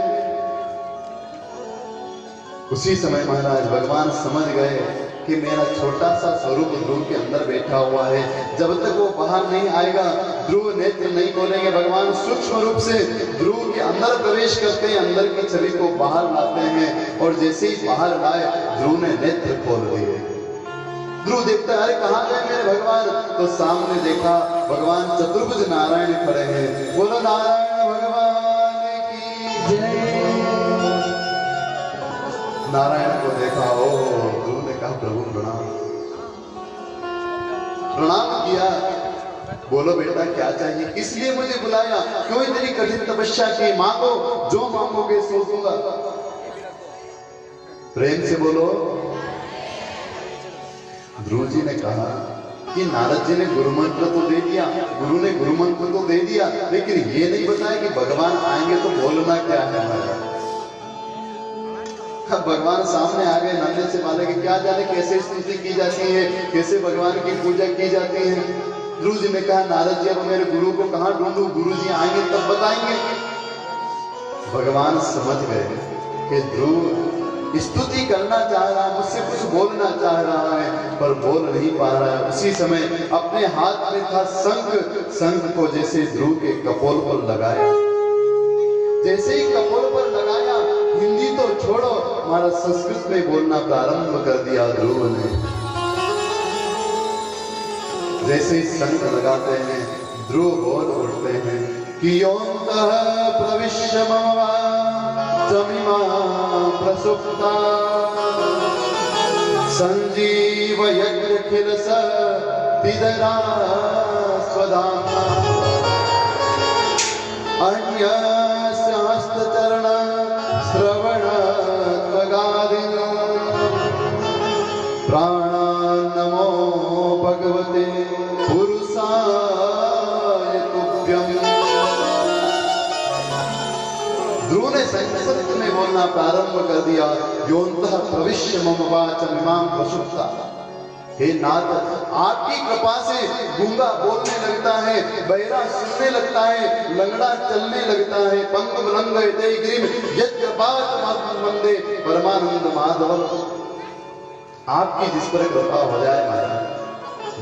उसी समय महाराज भगवान समझ गए कि मेरा छोटा सा स्वरूप ध्रुव के अंदर बैठा हुआ है, जब तक वो बाहर नहीं आएगा, ध्रुव नेत्र नहीं खोलेंगे। भगवान सूक्ष्म रूप से ध्रुव के अंदर प्रवेश करते हैं, अंदर की छवि को बाहर लाते हैं, और जैसे ही बाहर लाए ध्रुव ने नेत्र खोल दिए। ध्रुव देखता है, अरे कहाँ गए मेरे भगवान? तो सामने देखा भगवान चतुर्भुज नारायण खड़े हैं। बोलो नारायण भगवान की जय। नारायण को देखा, ओ ध्रुव ने कहा प्रभु प्रणाम। प्रणाम किया। बोलो बेटा क्या चाहिए, किस लिए मुझे बुलाया, क्यों इतनी कठिन तपस्या की? मांगो, जो मांगोगे सो दूंगा। प्रेम से बोलो। ध्रुव जी ने कहा कि नारद जी ने गुरु मंत्र तो दे दिया, गुरु ने गुरु मंत्र तो दे दिया, लेकिन ये नहीं बताया कि भगवान आएंगे तो बोलना क्या है हमारा। भगवान सामने आ गए, नन्हे से माले कि क्या जाने कैसे स्तुति की जाती है, कैसे भगवान की पूजा की जाती है। ध्रुव जी ने कहा नारद जी अब मेरे गुरु को कहाँ ढूंढूं, गुरु जी आएंगे तब बताएंगे। भगवान समझ गए कि ध्रुव स्तुति करना चाह रहा है, मुझसे कुछ बोलना चाह रहा है, पर बोल नहीं पा रहा है। उसी समय अपने हाथ में था शंख, शंख को जैसे ध्रुव के कपोल पर लगाया। जैसे ही कपोल पर लगाया, हिंदी तो छोड़ो, हमारा संस्कृत में बोलना प्रारंभ कर दिया ध्रुव ने। जैसे ही शंख लगाते हैं, ध्रुव बोल उठते हैं कि योऽन्तः प्रविश्य मम वाचमिमां प्रसुप्ता संजीवयत्यखिल सत्तिदरा स्वधाम्ना अन्यस्य हस्तचरण श्रवण त्वगादिन प्राणान्नमो भगवते पुरुषाय तुभ्यम्। ध्रुव ने संस्कृत में बोलना प्रारंभ कर दिया, योऽन्तः प्रविश्य मम वाचमिमां प्रसुप्ता। हे नाथ, आपकी कृपा से गूंगा बोलने लगता है, बहरा सुनने लगता है, लंगड़ा चलने लगता है, पंग विलंग गिरिम वंदे परमानंद माधव। आपकी जिस पर कृपा हो जाए महाराज,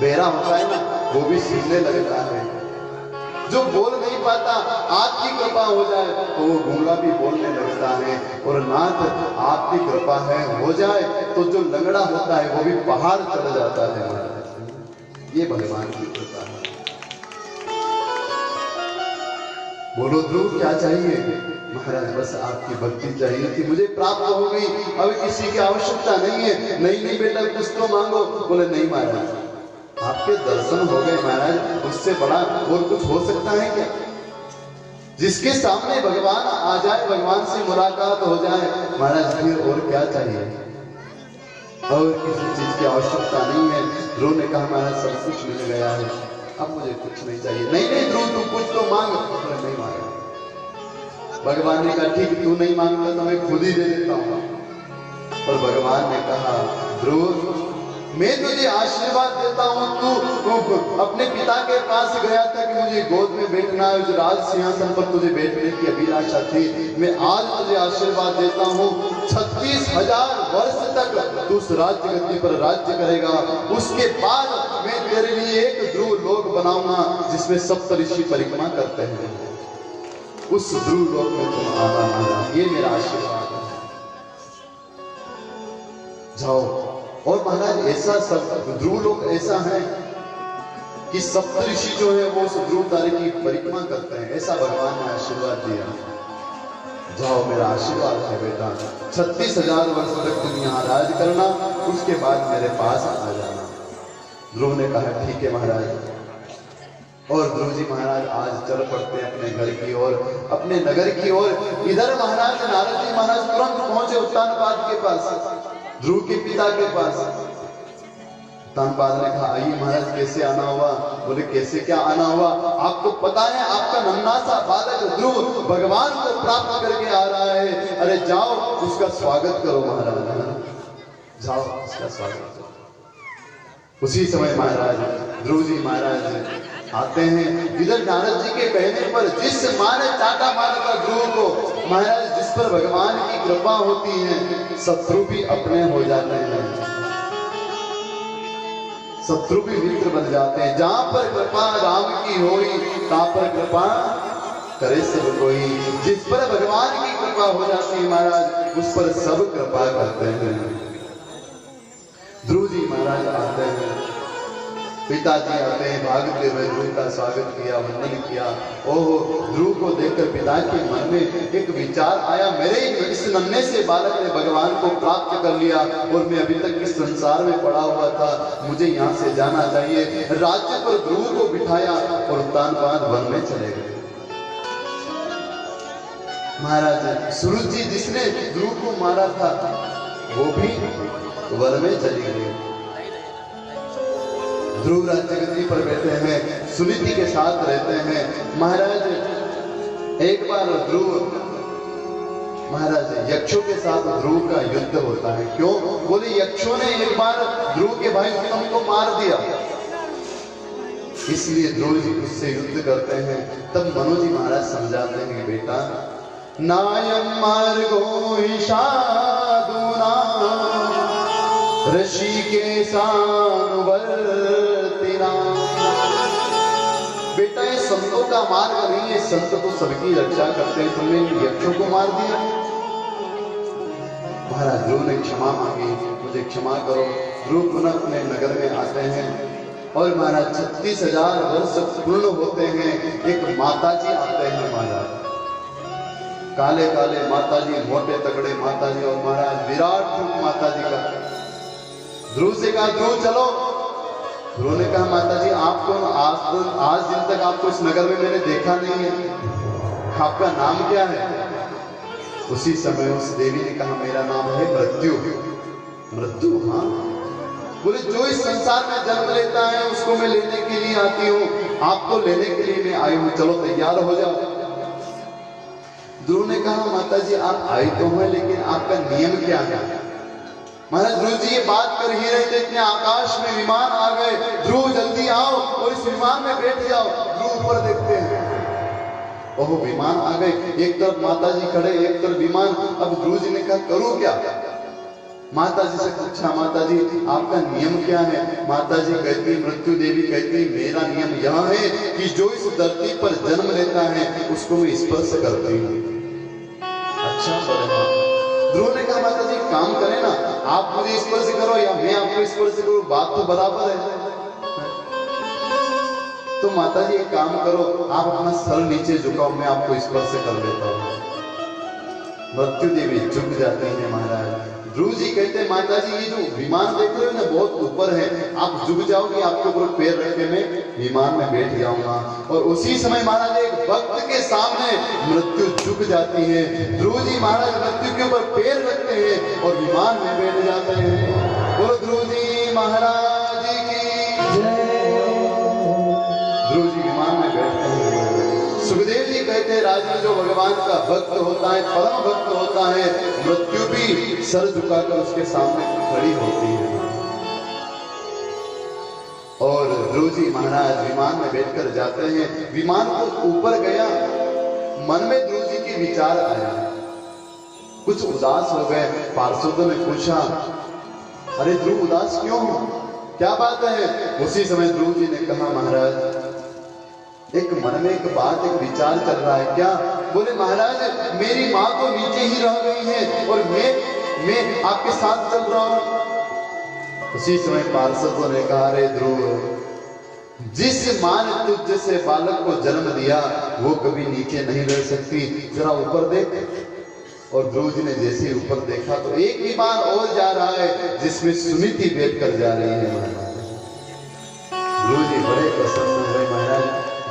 बहरा होता है ना, वो भी सुनने लगता है। जो बोल नहीं पाता, आपकी कृपा हो जाए तो वो गूंगा भी बोलने लगता है। और नाथ आपकी कृपा है हो जाए तो जो लंगड़ा होता है वो भी पहाड़ चढ़ जाता है महाराज। ये भगवान की कृपा है। बोलो ध्रुव क्या चाहिए? महाराज बस आपकी भक्ति चाहिए थी, मुझे प्राप्त हो गई, अब किसी की आवश्यकता नहीं है। नहीं बेटा कुछ तो मांगो। बोले नहीं महाराज, आपके दर्शन हो गए महाराज, उससे बड़ा और कुछ हो सकता है क्या? जिसके सामने भगवान आ जाए, भगवान से मुलाकात हो जाए, महाराज फिर और क्या चाहिए? और किसी चीज की आवश्यकता नहीं है। ध्रुव ने कहा महाराज सब कुछ मिल गया है, अब मुझे कुछ नहीं चाहिए। नहीं ध्रुव तू कुछ तो मांग। नहीं मांगा। भगवान ने कहा ठीक, तू नहीं मांगता तो मैं खुद ही दे देता हूँ। और भगवान ने कहा ध्रुव मैं तुझे आशीर्वाद देता हूँ, तू अपने पिता के पास गया था कि मुझे गोद में बैठना है, जो राज सिंहासन पर तुझे बैठने की अभिलाषा थी। मैं आज तुझे आशीर्वाद देता हूँ, 36,000 वर्ष तक तू उस राज्य गद्दी पर राज्य करेगा। उसके बाद मैं तेरे लिए एक ध्रुव लोक बनाऊंगा जिसमें सप्तऋषि परिक्रमा करते हैं। उस ध्रुव लोक में तुम आना। ये मेरा आशीर्वाद है, जाओ। और महाराज ऐसा सब ध्रुव लोक ऐसा है कि सप्तऋषि जो है वो उस ध्रुव तारे की परिक्रमा करते हैं। ऐसा भगवान ने आशीर्वाद दिया। जाओ, मेरा आशीर्वाद है बेटा, 36,000 वर्ष तक तुम यहाँ राज करना, उसके बाद मेरे पास आ जाना। ध्रुव ने कहा ठीक है महाराज। और ध्रुव जी महाराज आज चल पड़ते अपने घर की ओर, अपने नगर की ओर। इधर महाराज नारद जी महाराज तुरंत पहुंचे उत्तानपाद के पास, ध्रुव के पिता के पास। उत्तानपाद ने कहा आइए महाराज, कैसे आना हुआ? बोले कैसे क्या आना हुआ? आपको पता है आपका नन्हा सा बालक ध्रुव भगवान को प्राप्त करके आ रहा है। अरे जाओ उसका स्वागत करो महाराज, जाओ उसका स्वागत करो। उसी समय महाराज ध्रुव जी महाराज आते हैं। इधर नारद जी के कहने पर जिस माँ ने चाटा मारा था ध्रुव को, महाराज जिस पर भगवान की कृपा होती है, शत्रु भी अपने हो जाते हैं। शत्रु भी मित्र बन जाते हैं। जहां पर कृपा राम की होई तहां पर कृपा करे सब कोई। जिस पर भगवान की कृपा हो जाती है महाराज, उस पर सब कृपा करते हैं। ध्रुव जी महाराज आते हैं, पिताजी आते हैं, भागते हुए ध्रुव का स्वागत किया, वंदन किया। ओहो, ध्रुव को देखकर पिता के मन में एक विचार आया, मेरे इस नन्हे से बालक ने भगवान को प्राप्त कर लिया और मैं अभी तक इस संसार में पड़ा हुआ था, मुझे यहाँ से जाना चाहिए। राज्य पर ध्रुव को बिठाया और तानपान वन में चले गए। महाराज सूरज जी जिसने ध्रुव को मारा था वो भी वन में चली गई। ध्रुव राज्य गद्दी पर बैठे हैं, सुनीति के साथ रहते हैं। महाराज एक बार ध्रुव महाराज यक्षों के साथ ध्रुव का युद्ध होता है। क्यों? बोले यक्षों ने एक बार ध्रुव के भाई उत्तम को मार दिया, इसलिए ध्रुव जी उससे युद्ध करते हैं। तब मनु जी महाराज समझाते हैं कि बेटा नायम मार्गो ईशादुना ऋषिकेशानुवर्तिना। बेटा ये संतों का मार्ग नहीं है, संत तो सबकी रक्षा करते हैं, तुमने यक्षों को मार दिया। महाराज ध्रुव ने क्षमा मांगी, मुझे क्षमा करो। ध्रुव पुनः अपने नगर में आते हैं और महाराज 36,000 वर्ष पूर्ण होते हैं। एक माताजी आते हैं महाराज, काले काले माताजी, मोटे तगड़े माताजी और महाराज विराट रूप माताजी का। ध्रुव से कहा ध्रुव चलो। ध्रुव ने कहा माताजी आपको आज दिन तक आपको इस नगर में मैंने देखा नहीं है, आपका नाम क्या है? उसी समय उस देवी ने कहा मेरा नाम है मृत्यु। मृत्यु? हाँ। बोले जो इस संसार में जन्म लेता है उसको मैं लेने के लिए आती हूँ, आपको लेने के लिए मैं आई हूँ, चलो तैयार हो जाओ। ध्रुव ने कहा माताजी आप आई तो हैं लेकिन आपका नियम क्या है? महाराज ध्रुव जी ये बात कर ही रहे थे, इतने आकाश में विमान आ गए। ध्रुव जल्दी आओ और इस विमान में बैठ जाओ। ध्रुव ऊपर देखते हैं, ओहो विमान आ गए, एक तरफ माताजी खड़े, एक तरफ विमान। अब ध्रुव जी ने कहा करूं क्या? माताजी से पूछा माताजी आपका नियम क्या है? माताजी कहती, मृत्यु देवी कहती मेरा नियम यह है कि जो इस धरती पर जन्म लेता है उसको मैं स्पर्श करती हूँ। अच्छा बोले हाँ। ध्रुव ने कहा माताजी काम करें ना, आप मुझे स्पर्श करो या मैं आपको स्पर्श करूं, बात तो बराबर है। तो माताजी एक काम करो, आप अपना सर नीचे झुकाओ, मैं आपको स्पर्श कर लेता हूँ। मृत्यु देवी झुक जाते हैं महाराज। ध्रुव जी कहते हैं माताजी ये जो विमान देख रहे हो ना बहुत ऊपर है, आप झुक जाओगे, आपके ऊपर पैर रख के मैं विमान में बैठ जाऊंगा। और उसी समय महाराज एक भक्त के सामने मृत्यु झुक जाती है। ध्रुव जी महाराज मृत्यु के ऊपर पैर रखते हैं और विमान में बैठ जाते हैं। बोलो ध्रुव जी महाराज की जय। ध्रुव जी विमान में बैठते हैं। सुखदेव जी कहते हैं राजन जो भगवान का भक्त होता है, परम भक्त होता है, मृत्यु भी सर झुकाकर उसके सामने खड़ी होती है। और ध्रुव जी महाराज विमान में बैठकर जाते हैं। विमान को ऊपर गया, मन में ध्रुव जी की विचार आया, कुछ उदास हो गए। पार्षदों ने पूछा अरे ध्रुव उदास क्यों हो, क्या बात है? उसी समय ध्रुव जी ने कहा महाराज एक मन में एक बात, एक विचार चल रहा है। क्या? बोले महाराज मेरी माँ तो नीचे ही रह गई है और मैं आपके साथ चल रहा हूँ। उसी समय पार्षदों ने कहा अरे ध्रुव जिस माँ ने तुझ जैसे बालक को जन्म दिया वो कभी नीचे नहीं रह सकती, जरा ऊपर देख। और ध्रुव जी ने जैसे ऊपर देखा तो एक विमान और जा रहा है जिसमें सुनीति बैठकर जा रही है। महाराज ध्रुव जी बड़े प्रसन्न हुए। महाराज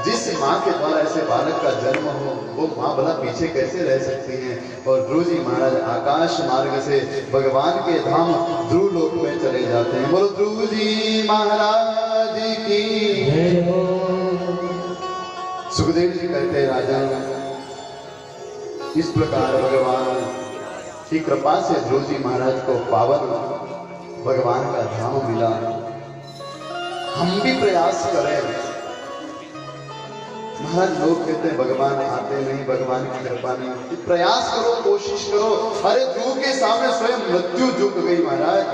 जिस माँ के द्वारा ऐसे बालक का जन्म हो वो माँ भला पीछे कैसे रह सकती है? और ध्रुव जी महाराज आकाश मार्ग से भगवान के धाम ध्रुव लोक में चले जाते हैं। बोलो ध्रुव जी महाराज की। सुखदेव जी कहते राजा इस प्रकार भगवान की कृपा से ध्रुव जी महाराज को पावन भगवान का धाम मिला। हम भी प्रयास करें। महाराज लोग कहते हैं भगवान आते नहीं, भगवान की कृपा नहीं होती। प्रयास करो, कोशिश करो। अरे ध्रुव के सामने स्वयं मृत्यु झुक गई महाराज।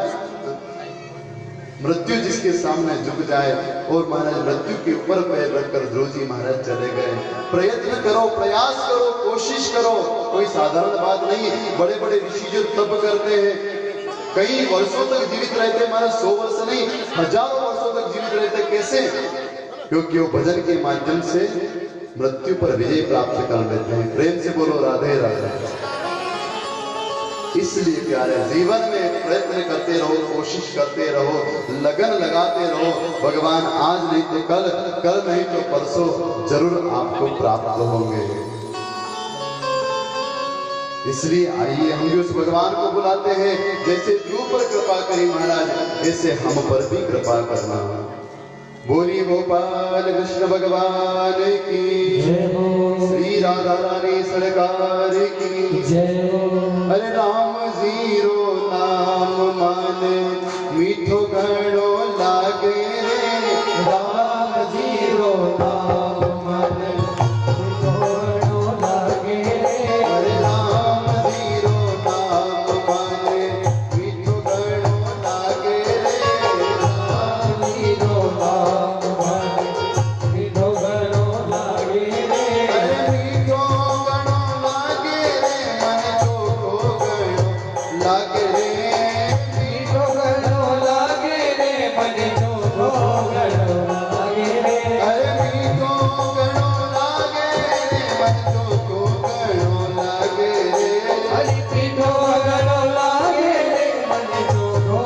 मृत्यु जिसके सामने झुक जाए। और महाराज मृत्यु के ऊपर पैर रखकर ध्रुव जी महाराज चले गए। प्रयत्न करो, प्रयास करो, कोशिश करो, कोई साधारण बात नहीं है। बड़े बड़े ऋषि जो तप करते हैं, कई वर्षों तक जीवित रहते हैं महाराज, 100 वर्ष नहीं, हजारों वर्षों तक जीवित रहते। कैसे? क्योंकि वो भजन के माध्यम से मृत्यु पर विजय प्राप्त कर लेते हैं। प्रेम से बोलो राधे राधे। इसलिए प्यारे, जीवन में प्रयत्न करते रहो, कोशिश करते रहो, लगन लगाते रहो। भगवान आज नहीं तो कल, कल नहीं तो परसों जरूर आपको प्राप्त होंगे। इसलिए आइए हम भी उस भगवान को बुलाते हैं, जैसे ध्रुव पर कृपा करी महाराज, ऐसे हम पर भी कृपा करना। बोली गोपाल कृष्ण भगवान की जय हो, श्री राधा रानी सरकार की जय हो। अरे राम जीरो नाम माने मीठो घड़ो लागे रे। राम जीरो नाम मन मीठो लागे रे। अरे राम जीरो नाम माने मीठो घड़ो लागे रे। राम जीरो नाम मन मीठो लागे रे। अरे मीठो घड़ो लागे रे, मन चोखो घड़ो लागे रे। मीठो लागे रे, मन चोखो लागे रे। अरे मीठो घड़ो लागे रे, मन चोखो घड़ो लागे रे। हरि मीठो लागे रे, मन चोखो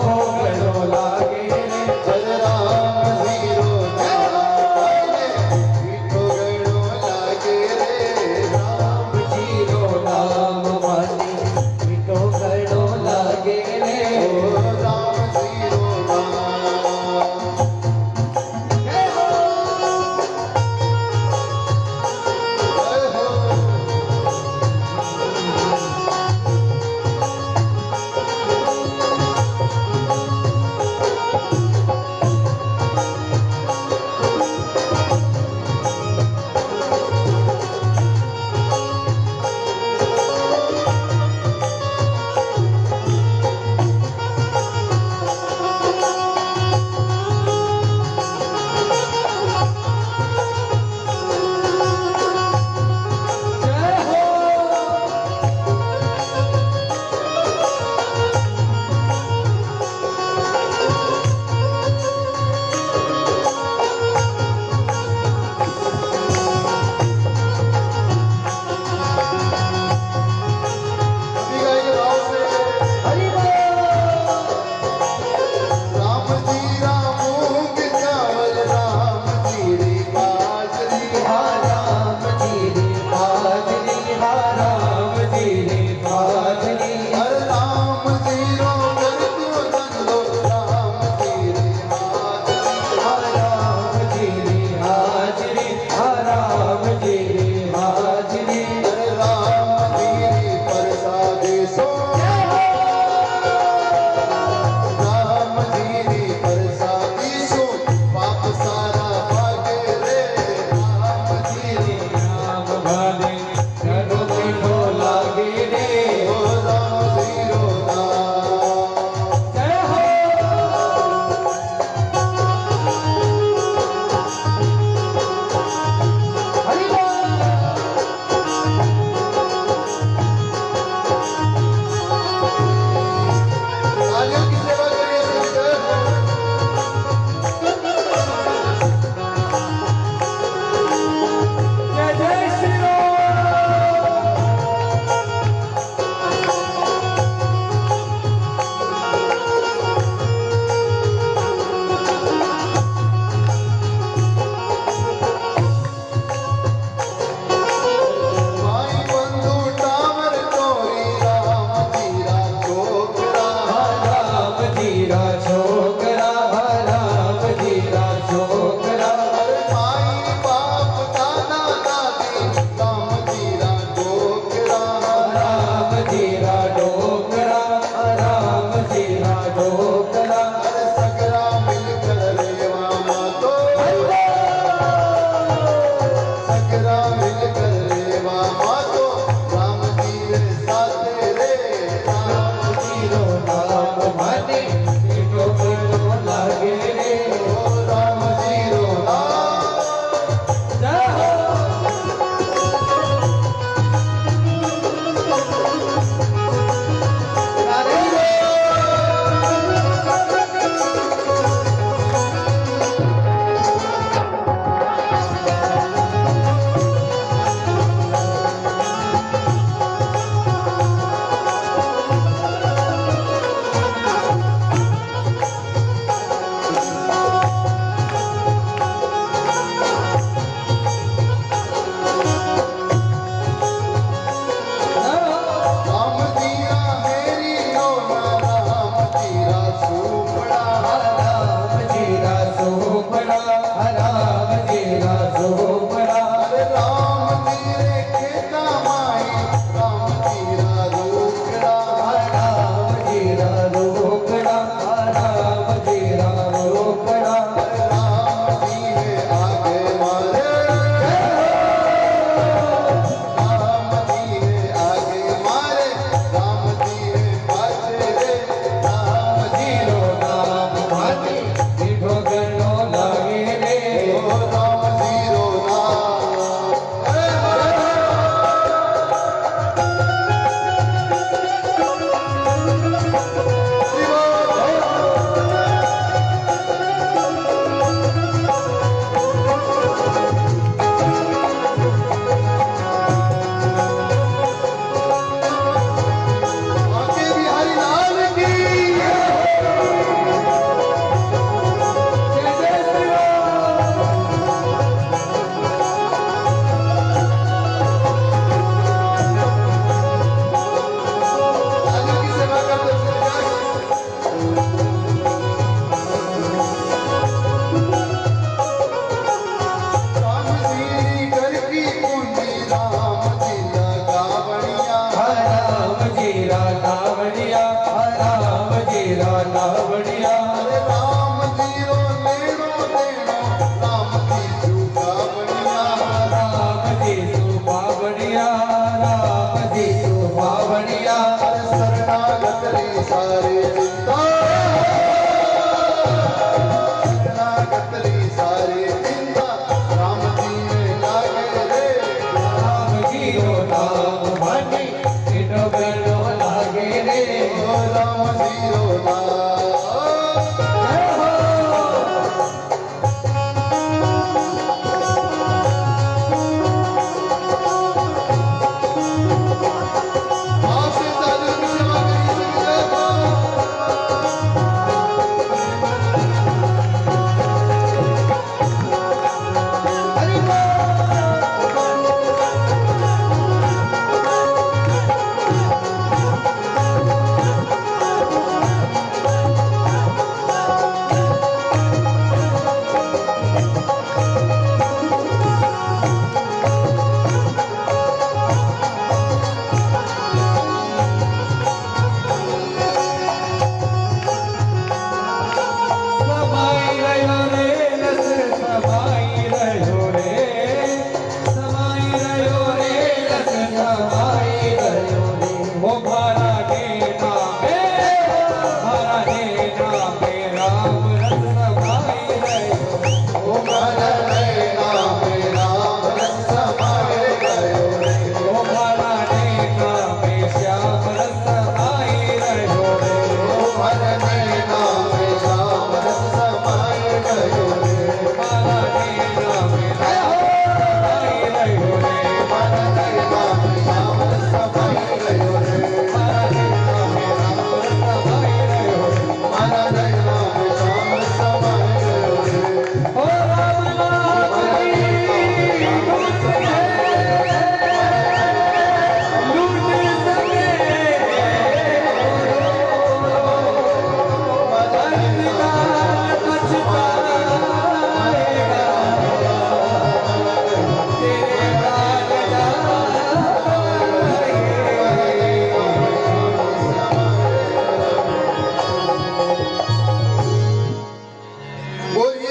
लागे रे। अरे राम जीरो नाम माने मीठो घड़ो लागे रे। राम जीरो नाम माने मीठो लागे रे। ओ राम जीरो नाम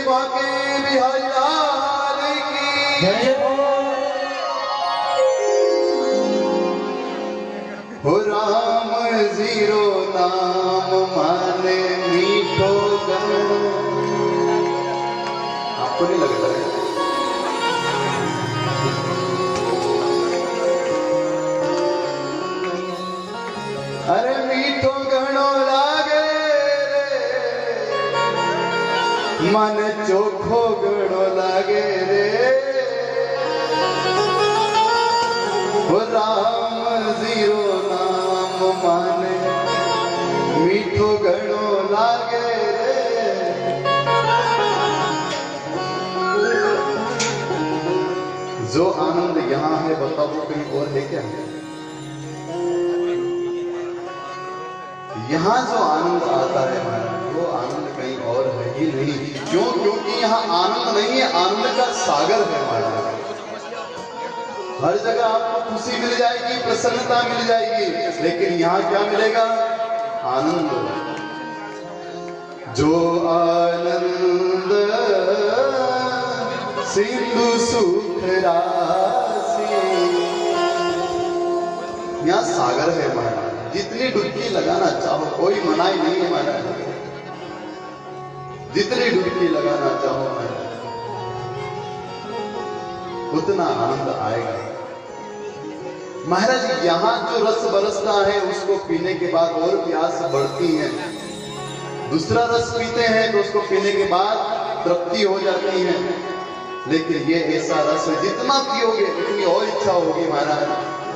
बाके बिहारी लाल की जय हो राम जीरो नाम माने मीठो गण। आपको नहीं लगता है? अरे मीठो गणो लागे रे मन चोखो गणो लागे रे हो राम जीरो नाम माने मीठो गणो लागे रे। जो आनंद यहाँ है बताओ वो कहीं और है क्या? यहाँ जो आनंद आता है महाराज वो आनंद कहीं और है ही नहीं। क्यों? क्योंकि यहाँ आनंद नहीं है, आनंद का सागर है महाराज। हर जगह आपको खुशी मिल जाएगी, प्रसन्नता मिल जाएगी, लेकिन यहाँ क्या मिलेगा? आनंद। जो आनंद सिंधु सुख राशि, यहाँ सागर है महाराज। जितनी डुबकी लगाना चाहो कोई मनाही नहीं है महाराज, जितनी डुबकी लगाना चाहो महाराज उतना आनंद आएगा महाराज। यहाँ जो रस बरसता है उसको पीने के बाद और प्यास बढ़ती है, दूसरा रस पीते हैं तो उसको पीने के बाद तृप्ति हो जाती है, लेकिन ये ऐसा रस है जितना पियोगे उतनी और इच्छा होगी महाराज,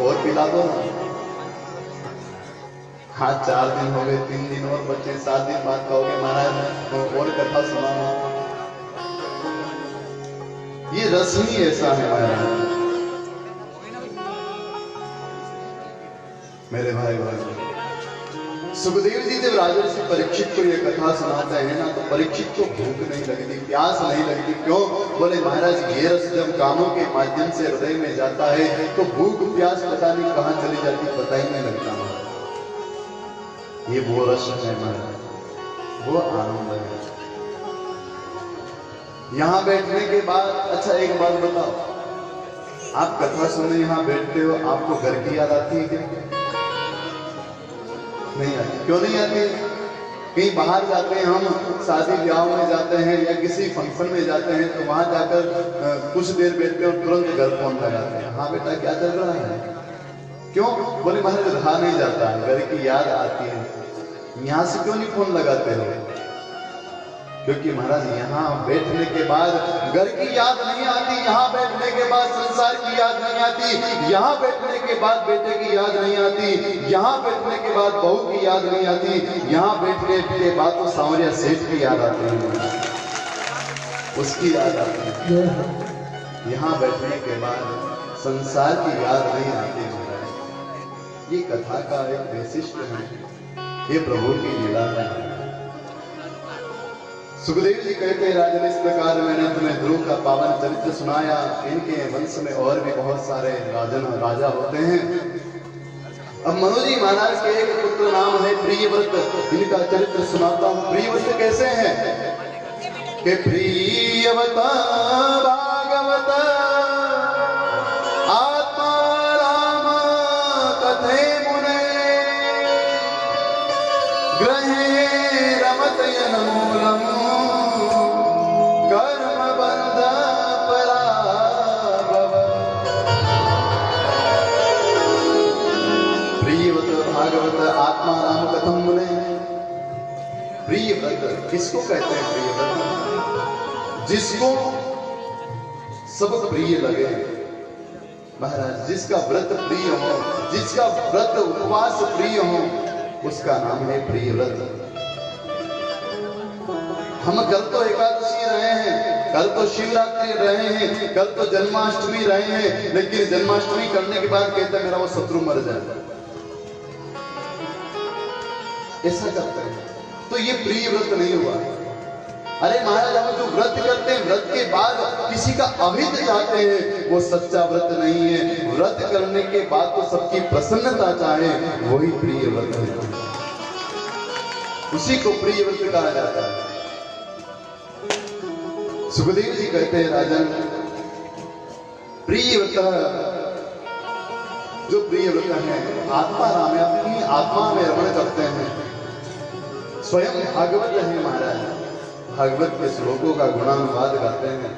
और पिला दो ना। हाँ 4 दिन हो गए, 3 दिन और बच्चे, 7 दिन बाद कहोगे महाराज तो और कथा सुनाना। ये रस ही ऐसा है महाराज। मेरे भाई सुखदेव जी जब राजर्षि परीक्षित को ये कथा सुनाते हैं ना तो परीक्षित को भूख नहीं लगती, प्यास नहीं लगती। क्यों? बोले महाराज ये रस जब कानों के माध्यम से हृदय में जाता है तो भूख प्यास पता नहीं कहां चली जाती, पता ही नहीं लगता महाराज। ये वो रस है महाराज, वो आनंद है। यहाँ बैठने के बाद, अच्छा एक बात बताओ, आप कथा सुनने यहाँ बैठते हो, आपको घर की याद आती है क्या? नहीं आती। क्यों नहीं आती? कहीं बाहर जाते हैं हम, शादी ब्याह में जाते हैं या किसी फंक्शन में जाते हैं तो वहां जाकर कुछ देर बैठते और तुरंत घर फोन लगाते हैं, हाँ बेटा क्या चल रहा है? क्यों? बोले महाराज रहा नहीं जाता है, घर की याद आती है। यहां से क्यों नहीं फोन लगाते हो? क्योंकि महाराज यहाँ बैठने के बाद घर की याद नहीं आती, यहाँ बैठने के बाद संसार की याद नहीं आती, यहाँ बैठने के बाद बेटे की याद नहीं आती, यहाँ बैठने के बाद बहू की याद नहीं आती, यहाँ बैठने के बाद तो सांवरिया सेठ की याद आती है, उसकी याद आती है। यहाँ बैठने के बाद संसार की याद नहीं आती महाराज। ये कथा का एक वैशिष्ट है, ये प्रभु की लीला है। सुखदेव जी कहते हैं राजन इस प्रकार मैंने तुम्हें ध्रुव का पावन चरित्र सुनाया, इनके वंश में और भी बहुत सारे राजन राजा होते हैं। अब मनु जी महाराज के एक पुत्र नाम है प्रियव्रत, इनका चरित्र सुनाता हूँ। प्रियव्रत कैसे हैं? कि प्रियव्रत भागवत आत्मा राम कथे मुने ग्रहे रमत यनमूलम कर्म बंध पराभव। प्रियव्रत भागवत आत्मा राम कथम मुने। प्रियव्रत किसको कहते हैं? प्रियव्रत जिसको सब प्रिय लगे महाराज, जिसका व्रत प्रिय हो, जिसका व्रत उपवास प्रिय हो, उसका नाम है प्रियव्रत। हम कल तो एकादशी रहे हैं, कल तो शिवरात्रि रहे हैं, कल तो जन्माष्टमी रहे हैं, लेकिन जन्माष्टमी करने के बाद कहते हैं मेरा वो शत्रु मर जाए, ऐसा करते हैं। तो ये प्रिय व्रत नहीं हुआ। अरे महाराज हम जो व्रत करते हैं, व्रत के बाद किसी का अहित चाहते हैं, वो सच्चा व्रत नहीं है। व्रत करने के बाद तो सबकी प्रसन्नता चाहे, वही प्रिय व्रत है, उसी को प्रिय व्रत कहा जाता है। सुखदेव जी कहते हैं राजन, प्रियव्रत, जो प्रियव्रत है आत्मा राम अपनी आत्मा में रमण करते हैं, स्वयं भागवत है महाराज, भागवत के श्लोकों का गुणानुवाद गाते हैं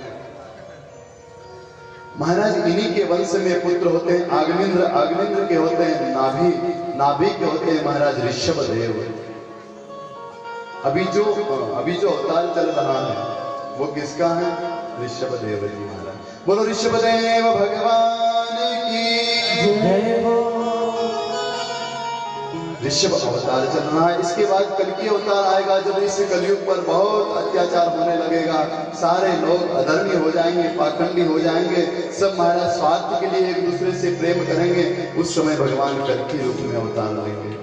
महाराज। इन्हीं के वंश में पुत्र होते हैं आग्नेन्द्र, आग्नेन्द्र के होते हैं नाभि, नाभि के होते हैं महाराज ऋषभदेव। अभी जो अवतार चल रहा है वो किसका है? ऋषभदेव जी महाराज। बोलो ऋषभदेव भगवान की जय हो। ऋषभ अवतार चल रहा है। इसके बाद कल्कि अवतार आएगा, जब इस कलयुग पर बहुत अत्याचार होने लगेगा, सारे लोग अधर्मी हो जाएंगे, पाखंडी हो जाएंगे, सब महाराज स्वार्थ के लिए एक दूसरे से प्रेम करेंगे। उस समय भगवान कल्कि रूप में अवतार लेंगे।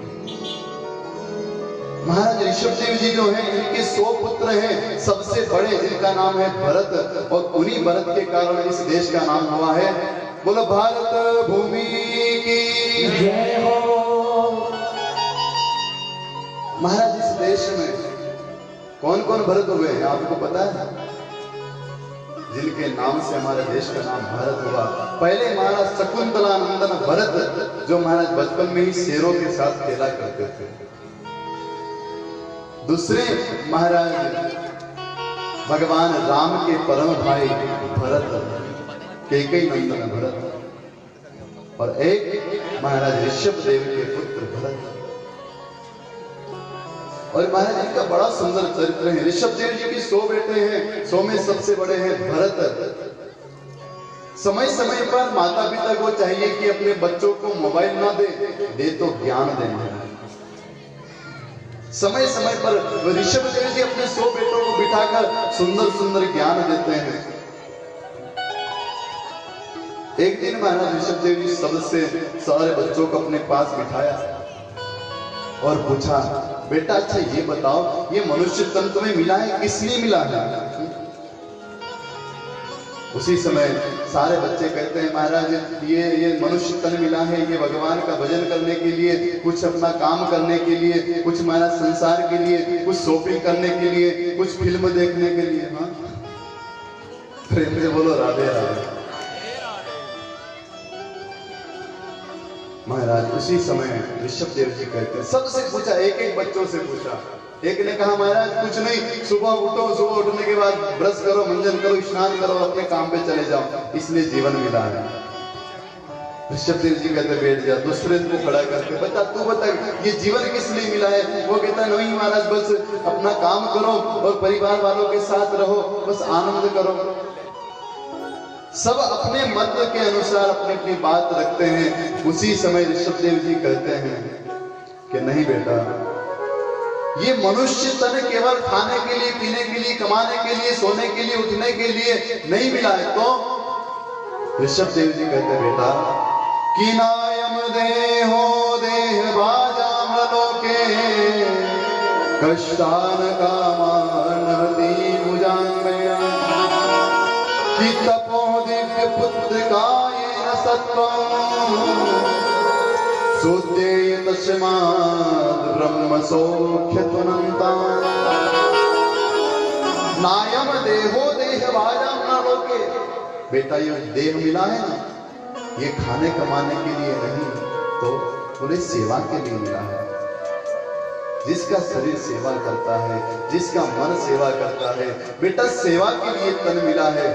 महाराज ऋषभदेव जी जो हैं, इनके 100 पुत्र हैं, सबसे बड़े जिनका नाम है भरत, और उन्हीं भरत के कारण इस देश का नाम हुआ है। बोलो भारत भूमि की जय हो। महाराज इस देश में कौन कौन भरत हुए हैं आपको पता है? जिनके नाम से हमारे देश का नाम भारत हुआ। पहले महाराज शकुंतला नंदन भरत, जो महाराज बचपन में ही शेरों के साथ खेला करते थे। दूसरे महाराज भगवान राम के परम भाई भरत, कैकेयी नंदन भरत, और एक महाराज ऋषभदेव के पुत्र भरत। और महाराज इनका बड़ा सुंदर चरित्र है। ऋषभदेव जी के 100 बेटे हैं, 100 में सबसे बड़े हैं भरत। समय समय पर माता पिता को चाहिए कि अपने बच्चों को मोबाइल ना दे तो ज्ञान देना है। समय समय पर ऋषभदेव जी अपने 100 बेटों को बिठाकर सुंदर सुंदर ज्ञान देते हैं। एक दिन महाराज ऋषभदेव जी सबसे सारे बच्चों को अपने पास बिठाया और पूछा, बेटा अच्छा ये बताओ, ये मनुष्य तन तुम्हें मिला है, किसने मिला है? उसी समय सारे बच्चे कहते हैं, महाराज ये मनुष्य तन मिला है, ये भगवान का भजन करने के लिए, कुछ अपना काम करने के लिए, कुछ महाराज संसार के लिए, कुछ शॉपिंग करने के लिए, कुछ फिल्म देखने के लिए। हाँ, प्रेम से बोलो राधे राधे। महाराज उसी समय ऋषभदेव जी कहते हैं, सबसे पूछा, एक एक बच्चों से पूछा। एक ने कहा, महाराज कुछ नहीं, सुबह उठो, सुबह उठने के बाद ब्रश करो, मंजन करो, स्नान करो, अपने काम पे चले जाओ, इसलिए जीवन मिला है। ऋषभदेव जी कहते बैठ जा। दूसरे को खड़ा करके, बता तू बता ये जीवन किस लिए मिला है? वो कहता नहीं महाराज, बस अपना काम करो और परिवार वालों के साथ रहो, बस आनंद करो। सब अपने मत के अनुसार अपनी अपनी बात रखते हैं। उसी समय ऋषभदेव जी कहते हैं कि नहीं बेटा, ये मनुष्य तन केवल खाने के लिए, पीने के लिए, कमाने के लिए, सोने के लिए, उठने के लिए नहीं मिला है। तो ऋषभदेव जी कहते बेटा, कीनायम देहो देह भाजाम लोके कष्टान कामानहति भुजांगया कि तपो दिव्य पुत्र कायेन सत्वं सुद्धेय तस्माद् ब्रह्म सौख्यत्वनन्ता नायम देहो देह भाजाम न लोके। बेटा ये देह मिला है ना, ये खाने कमाने के लिए नहीं, तो पूरे सेवा के लिए मिला है। जिसका शरीर सेवा करता है, जिसका मन सेवा करता है, बेटा सेवा के लिए तन मिला है।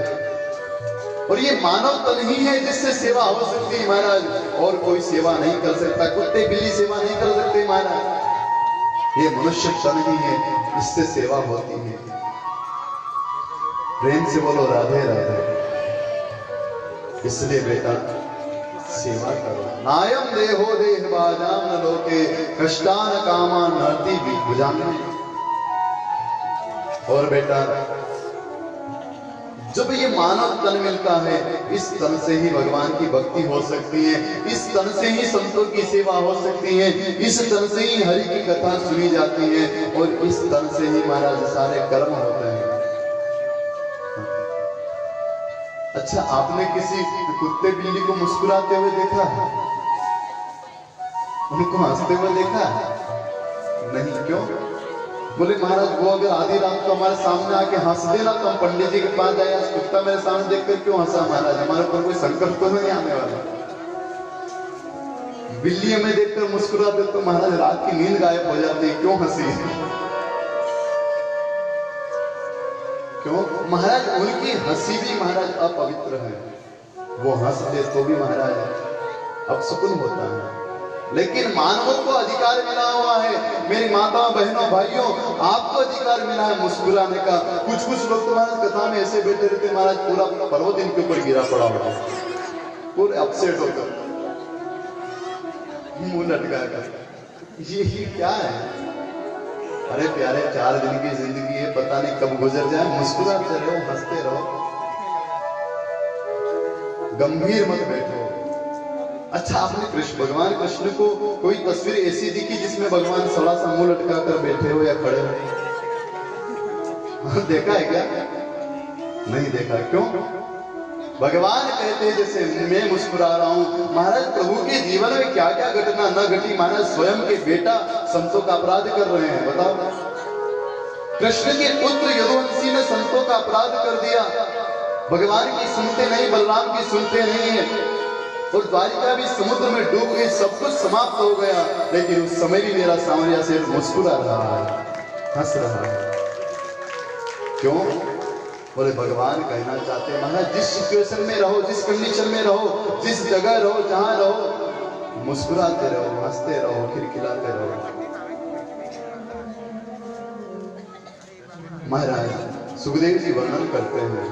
और ये मानव तन ही है जिससे सेवा हो सकती है महाराज, और कोई सेवा नहीं कर सकता। कुत्ते बिल्ली सेवा नहीं कर सकते महाराज, ये मनुष्य तन ही है, इससे सेवा होती है। प्रेम से बोलो राधे राधे। इसलिए बेटा सेवा करो। नायम देहो देह भाजाम न लोके कष्टान कामान नहति भुजांगया। और बेटा जब ये मानव तन मिलता है, इस तन से ही भगवान की भक्ति हो सकती है, इस तन से ही संतों की सेवा हो सकती है, इस तन से ही हरि की कथा सुनी जाती है, और इस तन से ही महाराज सारे कर्म होते हैं। अच्छा, आपने किसी कुत्ते बिल्ली को मुस्कुराते हुए देखा है? उनको हंसते हुए देखा है? नहीं। क्यों? बोले महाराज वो अगर आधी रात को हमारे सामने आके हंस देना तो हम पंडित जी के पास जाए, आज कुत्ता मेरे सामने देखकर क्यों हंसा महाराज, हमारे ऊपर कोई संकट तो नहीं आने वाला। बिल्ली हमें देखकर मुस्कुराते तो महाराज रात की नींद गायब हो जाती, क्यों हंसी? क्यों महाराज? उनकी हंसी भी महाराज अपवित्र है, वो हंसते तो भी महाराज अपशकुन होता है। लेकिन मानवों को अधिकार मिला हुआ है, मेरी माताओं बहनों भाइयों, आपको अधिकार मिला है मुस्कुराने का। कुछ लोग तो महाराज कथा में ऐसे बैठे रहते महाराज, पूरा पर्वत इनके ऊपर गिरा पड़ा होता, पूरे अपसेट होकर मुंह लटका कर। ये क्या है? अरे प्यारे 4 दिन की जिंदगी है, पता नहीं कब गुजर जाए, मुस्कुराते रहो, हंसते रहो, गंभीर मत बैठो। अच्छा, आपने भगवान कृष्ण को कोई तस्वीर ऐसी दिखी जिसमें भगवान थोड़ा सा मुंह लटका कर बैठे हो या खड़े हो? देखा है क्या? नहीं देखा। क्यों? भगवान कहते हैं जैसे मैं मुस्कुरा रहा हूं। महाराज प्रभु के जीवन में क्या क्या घटना न घटी, महाराज स्वयं के बेटा संतों का अपराध कर रहे हैं, बताओ। कृष्ण के पुत्र यदुवंशी ने संतों का अपराध कर दिया, भगवान की सुनते नहीं, बलराम की सुनते नहीं है, और द्वारिका भी समुद्र में डूब गई, सब कुछ समाप्त हो गया। लेकिन उस समय भी मेरा सांवरिया सेठ मुस्कुरा रहा है, हंस रहा है। क्यों? बोले भगवान कहना चाहते हैं महाराज जिस सिचुएशन में रहो, जिस कंडीशन में रहो, जिस जगह रहो, जहां रहो, मुस्कुराते रहो, हंसते रहो, खिलखिलाते रहो। महाराज सुखदेव जी वर्णन करते हैं,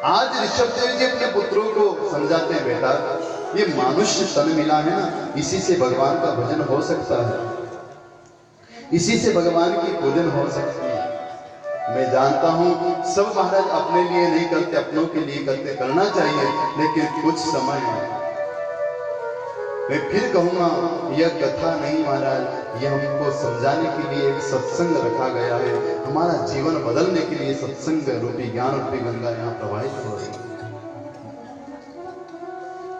आज ऋषभदेव जी अपने पुत्रों को समझाते हैं, बेटा ये मनुष्य तन मिला है ना, इसी से भगवान का भजन हो सकता है, इसी से भगवान की पूजन हो सकती है। मैं जानता हूं सब महाराज अपने लिए नहीं करते, अपनों के लिए करते, करना चाहिए, लेकिन कुछ समय है। मैं फिर कहूंगा यह कथा नहीं महाराज, यह हमको समझाने के लिए एक सत्संग रखा गया है, हमारा जीवन बदलने के लिए सत्संग रूपी ज्ञान रूपी गंगा यहाँ प्रवाहित हो रही है।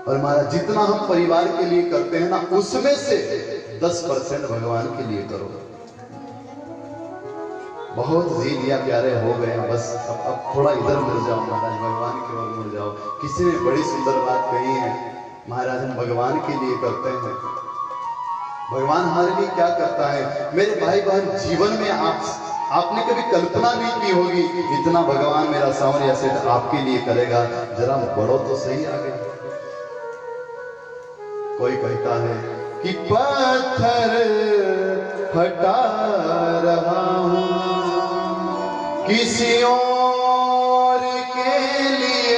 और महाराज जितना हम परिवार के लिए करते हैं ना, उसमें से 10% भगवान के लिए करो। बहुत जी लिया प्यारे हो गए, बस अब थोड़ा इधर मुड़ जाओ महाराज, भगवान की ओर मुड़ जाओ। किसी ने बड़ी सुंदर बात कही है महाराज, हम भगवान के लिए करते हैं, भगवान हमारे लिए क्या करता है? मेरे भाई बहन, जीवन में आपने कभी कल्पना नहीं की होगी इतना भगवान मेरा सांवरिया सेठ आपके लिए करेगा। जरा बढ़ो तो सही आगे। कोई कहता है कि पत्थर हटा रहा हूं किसी और के लिए,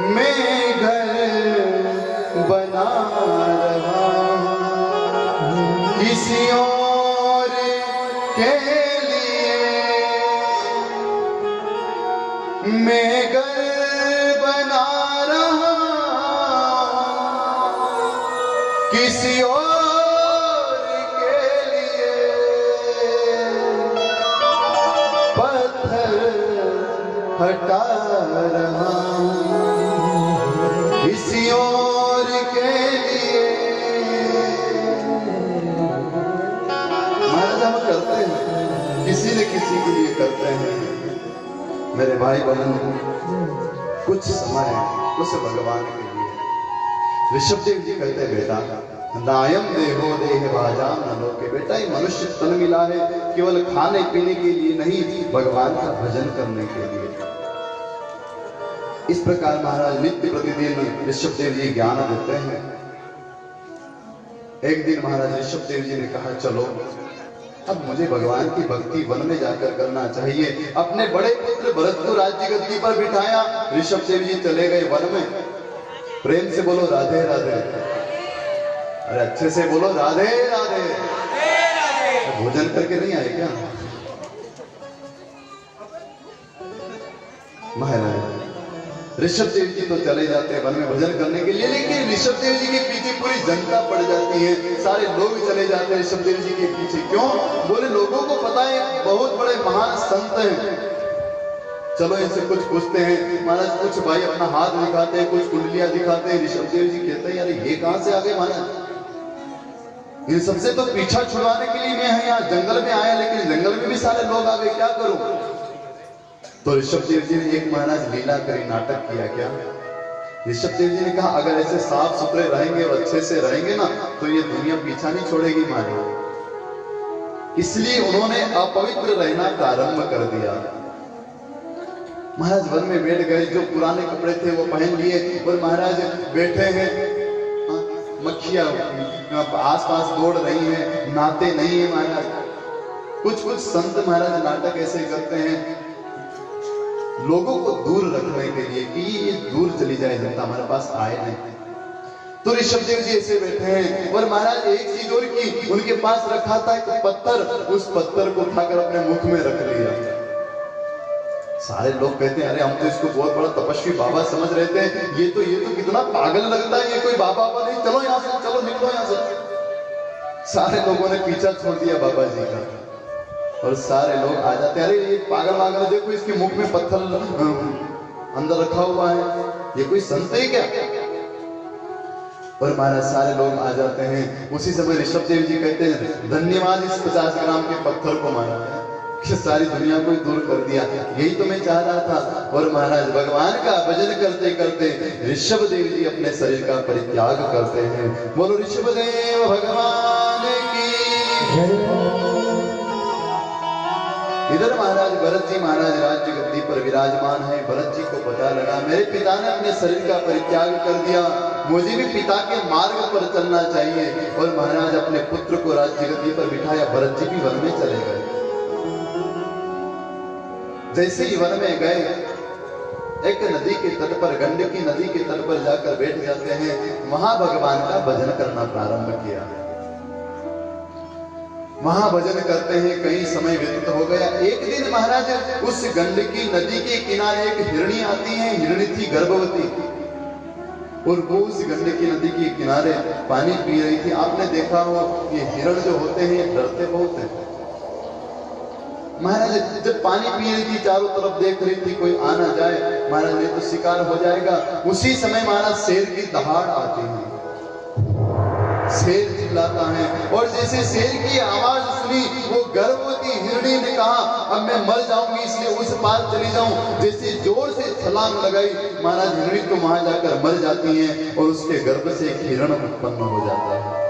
मैं घर बना रहा हूं किसी और के लिए, मैं घर बना रहा हूं किसी और के लिए, पत्थर हटा रहा हूं किसी और के लिए। महाराज हम करते हैं, किसी न किसी के लिए करते हैं। मेरे भाई बहन, कुछ समय उस भगवान के लिए। ऋषभदेव जी कहते हैं, बेटा नायम देहो देह भाजाम न लोके, बेटा ये मनुष्य तन मिला है केवल खाने पीने के लिए नहीं, भगवान का भजन करने के लिए। इस प्रकार महाराज नित्य प्रतिदिन ऋषभदेव जी ज्ञान देते हैं। एक दिन महाराज ऋषभदेव जी ने कहा, चलो अब मुझे भगवान की भक्ति वन में जाकर करना चाहिए। अपने बड़े पुत्र भरत को राज्य गद्दी पर बिठाया, ऋषभदेव जी चले गए वन में। प्रेम से बोलो राधे राधे, अरे अच्छे से बोलो राधे राधे। भोजन करके नहीं आए क्या महाराज? ऋषभदेव जी तो चले जाते हैं वन में भजन करने के लिए, लेकिन ऋषभदेव जी के पीछे पूरी जनता पड़ जाती है, सारे लोग चले जाते हैं ऋषभदेव जी के पीछे। क्यों? बोले लोगों को पता है बहुत बड़े महान संत हैं, चलो इनसे कुछ पूछते हैं। महाराज कुछ भाई अपना हाथ दिखाते हैं, कुछ कुंडलियां दिखाते हैं। ऋषभदेव जी कहते हैं, यार ये कहां से आ गए महाराज? इन सबसे तो पीछा छुड़वाने के लिए मैं यहाँ जंगल में आया, लेकिन जंगल में भी सारे लोग आ गए, क्या करूं? तो ऋषभदेव जी ने एक महाराज लीला करी, नाटक किया। क्या? ऋषभदेव जी ने कहा अगर ऐसे साफ सुथरे रहेंगे और अच्छे से रहेंगे ना तो ये दुनिया पीछा नहीं छोड़ेगी महाराज। इसलिए उन्होंने अपवित्र रहना प्रारंभ कर दिया। महाराज वन में बैठ गए, जो पुराने कपड़े थे वो पहन लिए और महाराज बैठे हैं। मक्खियां आसपास दौड़ रही हैं, नहाते नहीं है महाराज। कुछ कुछ संत महाराज नाटक ऐसे करते हैं लोगों को दूर रखने के लिए कि ये दूर चली जाए, जनता हमारे पास आए नहीं। तो ऋषभदेव जी ऐसे बैठे हैं और महाराज एक चीज और की, उनके पास रखा था एक पत्थर, उस पत्थर को उठाकर अपने मुख में रख लिया। सारे लोग कहते हैं अरे हम तो इसको बहुत बड़ा तपस्वी बाबा समझ रहे थे, ये तो कितना पागल लगता है, ये कोई बाबा नहीं, चलो यहाँ से, चलो निकलो यहाँ से। सारे लोगों ने पीछा छोड़ दिया बाबा जी का और सारे लोग आ जाते, अरे ये पागल वागल, देखो इसके मुख में पत्थर अंदर रखा हुआ है, ये कोई संत है क्या? और महाराज सारे लोग आ जाते हैं। उसी समय ऋषभदेव जी कहते हैं धन्यवाद इस 50 ग्राम के पत्थर को मारा कि सारी दुनिया को दूर कर दिया, यही तो मैं चाह रहा था। और महाराज भगवान का भजन करते करते ऋषभदेव जी अपने शरीर का परित्याग करते हैं। बोलो ऋषभदेव भगवान की। इधर महाराज भरत जी महाराज राज्य गद्दी पर विराजमान है। भरत जी को पता लगा मेरे पिता ने अपने शरीर का परित्याग कर दिया, मुझे भी पिता के मार्ग पर चलना चाहिए। और महाराज अपने पुत्र को राज्य गद्दी पर बिठाया, भरत जी भी वन में चले गए। जैसे ही वन में गए, एक नदी के तट पर, गंडकी नदी के तट पर जाकर बैठ जाते हैं। वहां भगवान का भजन करना प्रारंभ किया। वहां भजन करते हैं, कई समय व्यतीत हो गया। एक दिन महाराज उस गंडकी नदी के किनारे एक हिरणी आती है। हिरणी थी गर्भवती और वो उस गंडकी नदी के किनारे पानी पी रही थी। आपने देखा हो ये हिरण जो होते हैं डरते बहुत हैं। महाराज जब पानी पी रही थी, चारों तरफ देख रही थी कोई आ ना जाए, महाराज ने तो शिकार हो जाएगा। उसी समय महाराज शेर की दहाड़ आती है, शेर चिल्लाता है और जैसे शेर की आवाज सुनी, वो गर्भवती हिरणी ने कहा अब मैं मर जाऊंगी, इसलिए उस पार चली जाऊं। जैसे जोर से छलांग लगाई, महाराज हिरणी तो वहां जाकर मर जाती है और उसके गर्भ से एक हिरण उत्पन्न हो जाता है।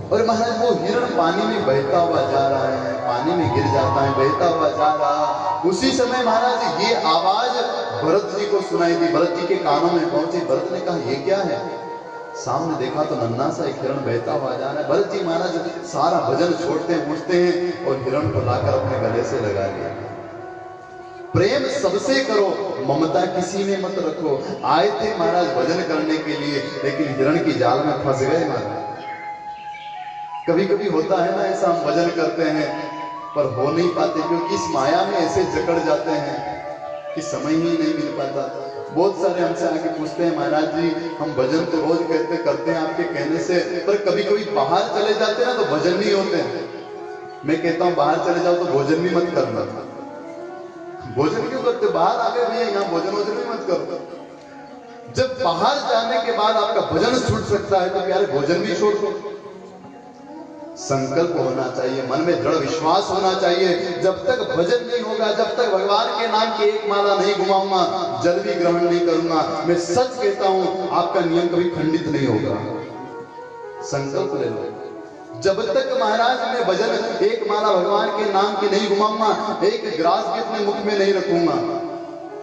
और महाराज वो हिरण पानी में बहता हुआ जा रहा है, पानी में गिर जाता है, बहता हुआ जा रहा। उसी समय महाराज ये आवाज भरत जी को सुनाई दी, भरत जी के कानों में पहुंची। भरत ने कहा ये क्या है? सामने देखा तो नन्हा सा एक हिरण बहता हुआ जा रहा है। भरत जी महाराज सारा भजन छोड़ते हैं, उठते हैं और हिरण को लाकर अपने गले से लगा लिया। प्रेम सबसे करो, ममता किसी में मत रखो। आए थे महाराज भजन करने के लिए, लेकिन हिरण की जाल में फंस गए महाराज। कभी कभी होता है ना ऐसा, हम भजन करते हैं पर हो नहीं पाते, क्योंकि इस माया में ऐसे जकड़ जाते हैं कि समय ही नहीं मिल पाता। बहुत सारे हमसे आके पूछते हैं महाराज जी हम भजन तो रोज करते हैं आपके कहने से, पर कभी कभी बाहर चले जाते हैं ना तो भजन नहीं होते। मैं कहता हूँ बाहर चले जाओ तो भोजन भी मत करना। भोजन क्यों करते? बाहर आ गए भैया, यहाँ भोजन वोजन भी मत करो। जब बाहर जाने के बाद आपका भजन छूट सकता है तो प्यारे भोजन भी छोड़ दो। संकल्प होना चाहिए, मन में दृढ़ विश्वास होना चाहिए। जब तक भजन नहीं होगा, जब तक भगवान के नाम की एक माला नहीं घुमाऊंगा, जल भी ग्रहण नहीं करूंगा, मैं सच कहता हूं आपका नियम कभी खंडित नहीं होगा। संकल्प ले लो। जब तक महाराज मैं भजन एक माला भगवान के नाम की नहीं घुमाऊंगा, एक ग्रास भी अपने मुख में नहीं रखूंगा,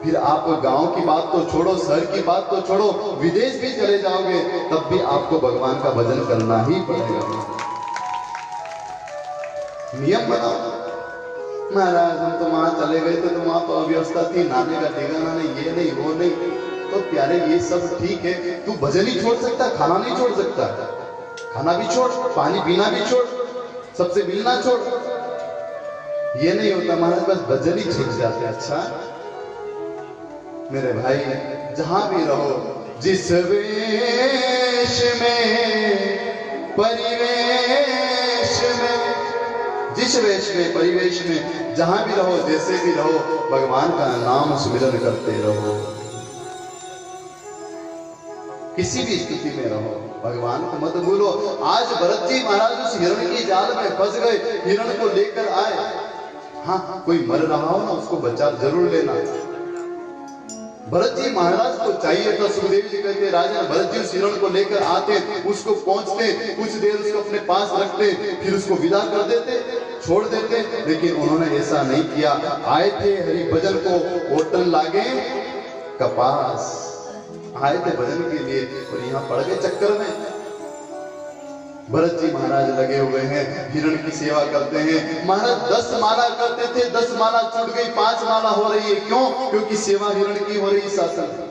फिर आप गांव की बात तो छोड़ो, शहर की बात तो छोड़ो, विदेश भी चले जाओगे तब भी आपको भगवान का भजन करना ही पड़ेगा। नियम बनाओ। महाराज हम तो वहां चले गए थे तो वहां तो अव्यवस्था थी, नहाने का ठिकाना नहीं, ये नहीं वो नहीं। तो प्यारे ये सब ठीक है, तू भजन ही छोड़ सकता, खाना नहीं छोड़ सकता। खाना भी छोड़, पानी पीना भी छोड़, सबसे मिलना छोड़, ये नहीं होता। महाराज बस भजन ही छूट जाते। अच्छा मेरे भाई जहां भी रहो, जिस वेश में परिवेश में, जिस वेश में परिवेश में जहां भी रहो, जैसे भी रहो, भगवान का नाम सुमिरन करते रहो। किसी भी स्थिति में रहो, भगवान को मत भूलो। आज भरत जी महाराज उस हिरण की जाल में फंस गए, हिरण को लेकर आए। हाँ, कोई मर रहा हो ना, उसको बचा जरूर लेना। भरत जी महाराज को चाहिए था, सुखदेव जी कहते राजा भरत जी उस हिरण को लेकर आते, उसको पहुंचते, कुछ देर उसको अपने पास रखते, फिर उसको विदा कर देते, छोड़ देते, लेकिन उन्होंने ऐसा नहीं किया। आए थे हरि भजन को ओटन लागे कपास, आए थे भजन के लिए और यहाँ पड़ गए चक्कर में। भरत जी महाराज लगे हुए हैं, हिरण की सेवा करते हैं। महाराज 10 माला करते थे, 10 माला छूट गई, 5 माला हो रही है। क्यों? क्योंकि सेवा हिरण की हो रही, शासन।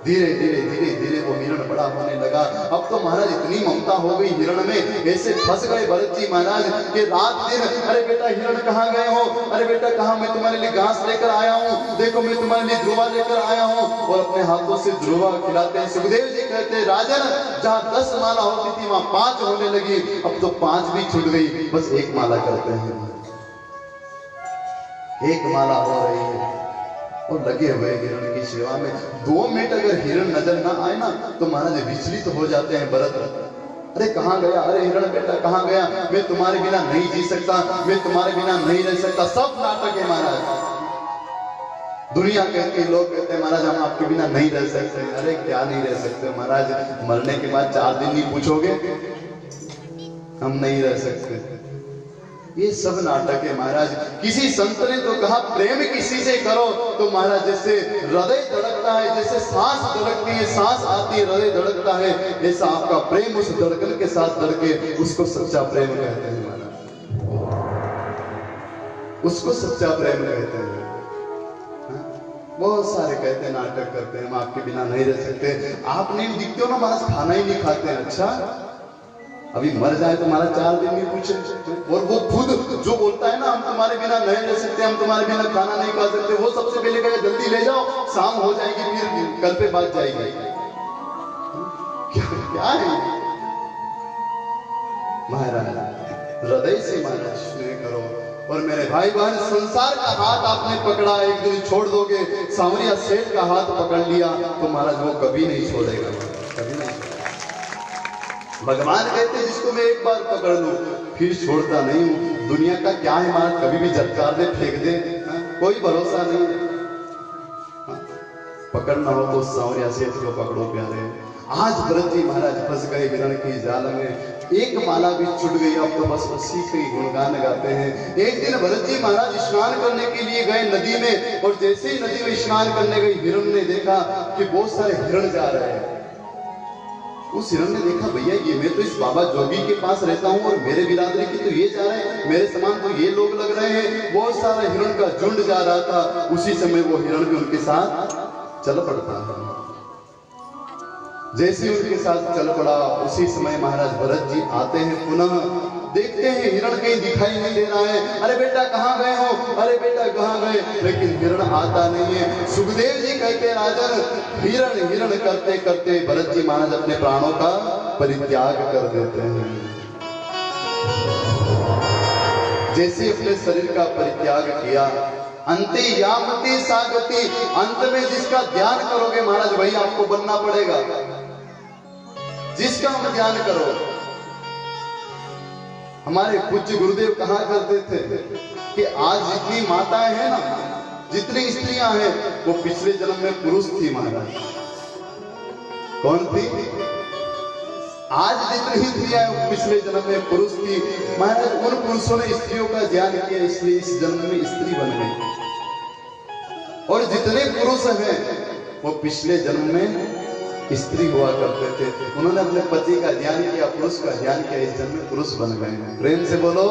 धीरे धीरे धीरे धीरे वो हिरण बड़ा होने लगा। अब तो महाराज इतनी ममता हो गई हिरण में, ऐसे फंस गए भरत जी महाराज के रात दिन, अरे बेटा हिरण कहाँ गए हो, अरे बेटा कहाँ, मैं तुम्हारे लिए घास लेकर आया हूँ, देखो मैं तुम्हारे लिए ध्रुवा लेकर आया हूँ। और अपने हाथों से ध्रुवा खिलाते हैं। सुखदेव जी कहते हैं राजन, जहाँ 10 माला होती थी वहां 5 होने लगी, अब तो 5 भी छूट गई, बस 1 माला करते हैं। 1 माला हो रही है और लगे हुए हिरण की सेवा में। 2 मिनट अगर हिरण नजर ना आए ना तो महाराज विचलित हो जाते हैं भरत। अरे कहाँ गया, अरे हिरण बेटा कहाँ गया, मैं तुम्हारे बिना नहीं जी सकता, मैं तुम्हारे बिना नहीं रह सकता। सब नाटक है महाराज। दुनिया कहती, लोग कहते हैं महाराज हम आपके बिना नहीं रह सकते। अरे क्या नहीं रह सकते महाराज, मरने के बाद 4 दिन नहीं पूछोगे, हम नहीं रह सकते। ये सब नाटक है महाराज। किसी संत ने तो कहा प्रेम किसी से करो तो महाराज जैसे हृदय धड़कता है, जैसे सांस धड़कती है, सांस आती है, हृदय धड़कता है, ऐसा आपका प्रेम उस धड़कन के साथ धड़के, उसको सच्चा प्रेम कहते हैं महाराज, उसको सच्चा प्रेम कहते हैं। बहुत सारे कहते हैं नाटक करते हैं हम आपके बिना नहीं रह सकते। आप नहीं दिखते हो ना महाराज, खाना ही नहीं खाते हैं। अच्छा अभी मर जाए तो हमारा 4 दिन नहीं पूछे। और वो खुद जो बोलता है ना हम तुम्हारे बिना नहीं रह सकते, हम तुम्हारे बिना खाना नहीं खा सकते, वो सबसे पहले कहे जल्दी ले जाओ, शाम हो जाएगी, फिर कल पे बात जाएगी। क्या है महाराज? हृदय से महाराज स्नेह करो। और मेरे भाई बहन, संसार का हाथ आपने पकड़ा, एक दिन छोड़ दोगे। सांवरिया सेठ का हाथ पकड़ लिया तो महाराज वो कभी नहीं छोड़ेगा, कभी नहीं। भगवान कहते जिसको मैं एक बार पकड़ लूं फिर छोड़ता नहीं हूं। दुनिया का क्या है महाराज, कभी भी झटकार दे, फेंक दे, कोई भरोसा नहीं है। पकड़ना हो तो सांवरिया सेठ को पकड़ो प्यारे। आज भरत जी महाराज फंस गए हिरण की जाल में, 1 माला भी छूट गई। अब तो बस उसी के गुणगान गाते हैं। एक दिन भरत जी महाराज स्नान करने के लिए गए नदी में, और जैसे ही नदी में स्नान करने गए हिरण ने देखा कि बहुत सारे हिरण जा रहे हैं। उस हिरण ने देखा भैया ये मैं तो इस बाबा जोगी के पास रहता हूँ और मेरे बिरादरी की तो ये जा रहे हैं, मेरे समान तो ये लोग लग रहे हैं। बहुत सारा हिरण का झुंड जा रहा था। उसी समय वो हिरण भी उनके साथ चल पड़ता है। जैसे उनके साथ चल पड़ा उसी समय महाराज भरत जी आते हैं। पुनः देखते हैं हिरण कहीं दिखाई नहीं दे रहा है। अरे बेटा कहाँ गए हो, अरे बेटा कहाँ गए, लेकिन हिरण आता नहीं है। सुखदेव जी कहते राजन, हिरण हिरण करते करते भरत जी महाराज अपने प्राणों का परित्याग कर देते हैं। जैसे अपने शरीर का परित्याग किया, अंते यामति सागति, अंत में जिसका ध्यान करोगे महाराज वही आपको बनना पड़ेगा। जिसका हम ध्यान करो। हमारे पूज्य गुरुदेव कहा करते थे कि आज जितनी माताएं हैं ना, जितनी स्त्रियां हैं, वो पिछले जन्म में पुरुष थी महाराज। कौन थी? आज जितनी स्त्रियां हैं वो पिछले जन्म में पुरुष थी महाराज। उन पुरुषों ने स्त्रियों का ध्यान किया, इसलिए इस जन्म में स्त्री बन गई। और जितने पुरुष हैं वो पिछले जन्म में स्त्री हुआ करते थे। उन्होंने अपने पति का ध्यान किया, पुरुष का ध्यान किया, इस जन्म में पुरुष बन गए। प्रेम से बोलो।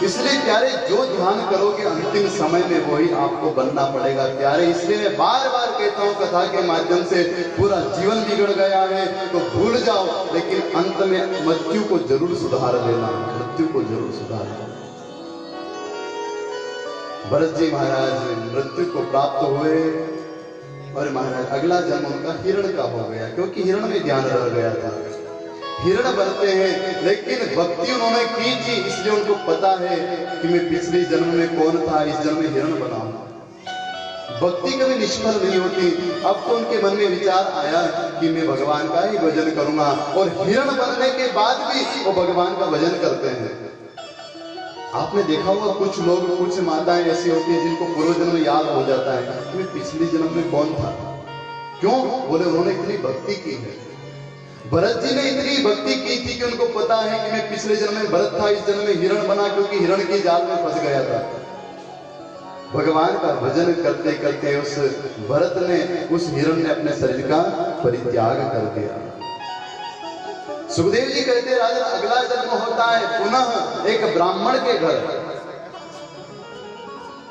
इसलिए प्यारे जो ध्यान करोगे अंतिम समय में वही आपको बनना पड़ेगा प्यारे। इसलिए मैं बार बार कहता हूँ कथा के माध्यम से, पूरा जीवन बिगड़ गया है तो भूल जाओ, लेकिन अंत में मृत्यु को जरूर सुधार लेना, मृत्यु को जरूर सुधार लेना। भरत जी महाराज मृत्यु को प्राप्त हुए और महाराज अगला जन्म उनका हिरण का हो गया, क्योंकि हिरण में ध्यान रह गया था। हिरण बनते हैं, लेकिन भक्ति उन्होंने की थी, इसलिए उनको पता है कि मैं पिछले जन्म में कौन था, इस जन्म में हिरण बना हूं। भक्ति कभी निष्फल नहीं होती। अब तो उनके मन में विचार आया कि मैं भगवान का ही भजन करूंगा, और हिरण बनने के बाद भी वो भगवान का भजन करते हैं। आपने देखा होगा कुछ लोग, कुछ माताएं ऐसी होती हैं जिनको पूर्व जन्म याद हो जाता है कि मैं पिछले जन्म में कौन था। क्यों? बोले उन्होंने इतनी भक्ति की है। भरत जी ने इतनी भक्ति की थी कि उनको पता है कि मैं पिछले जन्म में भरत था, इस जन्म में हिरण बना, क्योंकि हिरण की जाल में फंस गया था। भगवान का भजन करते करते उस भरत ने, उस हिरण ने अपने शरीर का परित्याग कर दिया। सुखदेव जी कहते राजन अगला जन्म होता है पुनः एक ब्राह्मण के घर,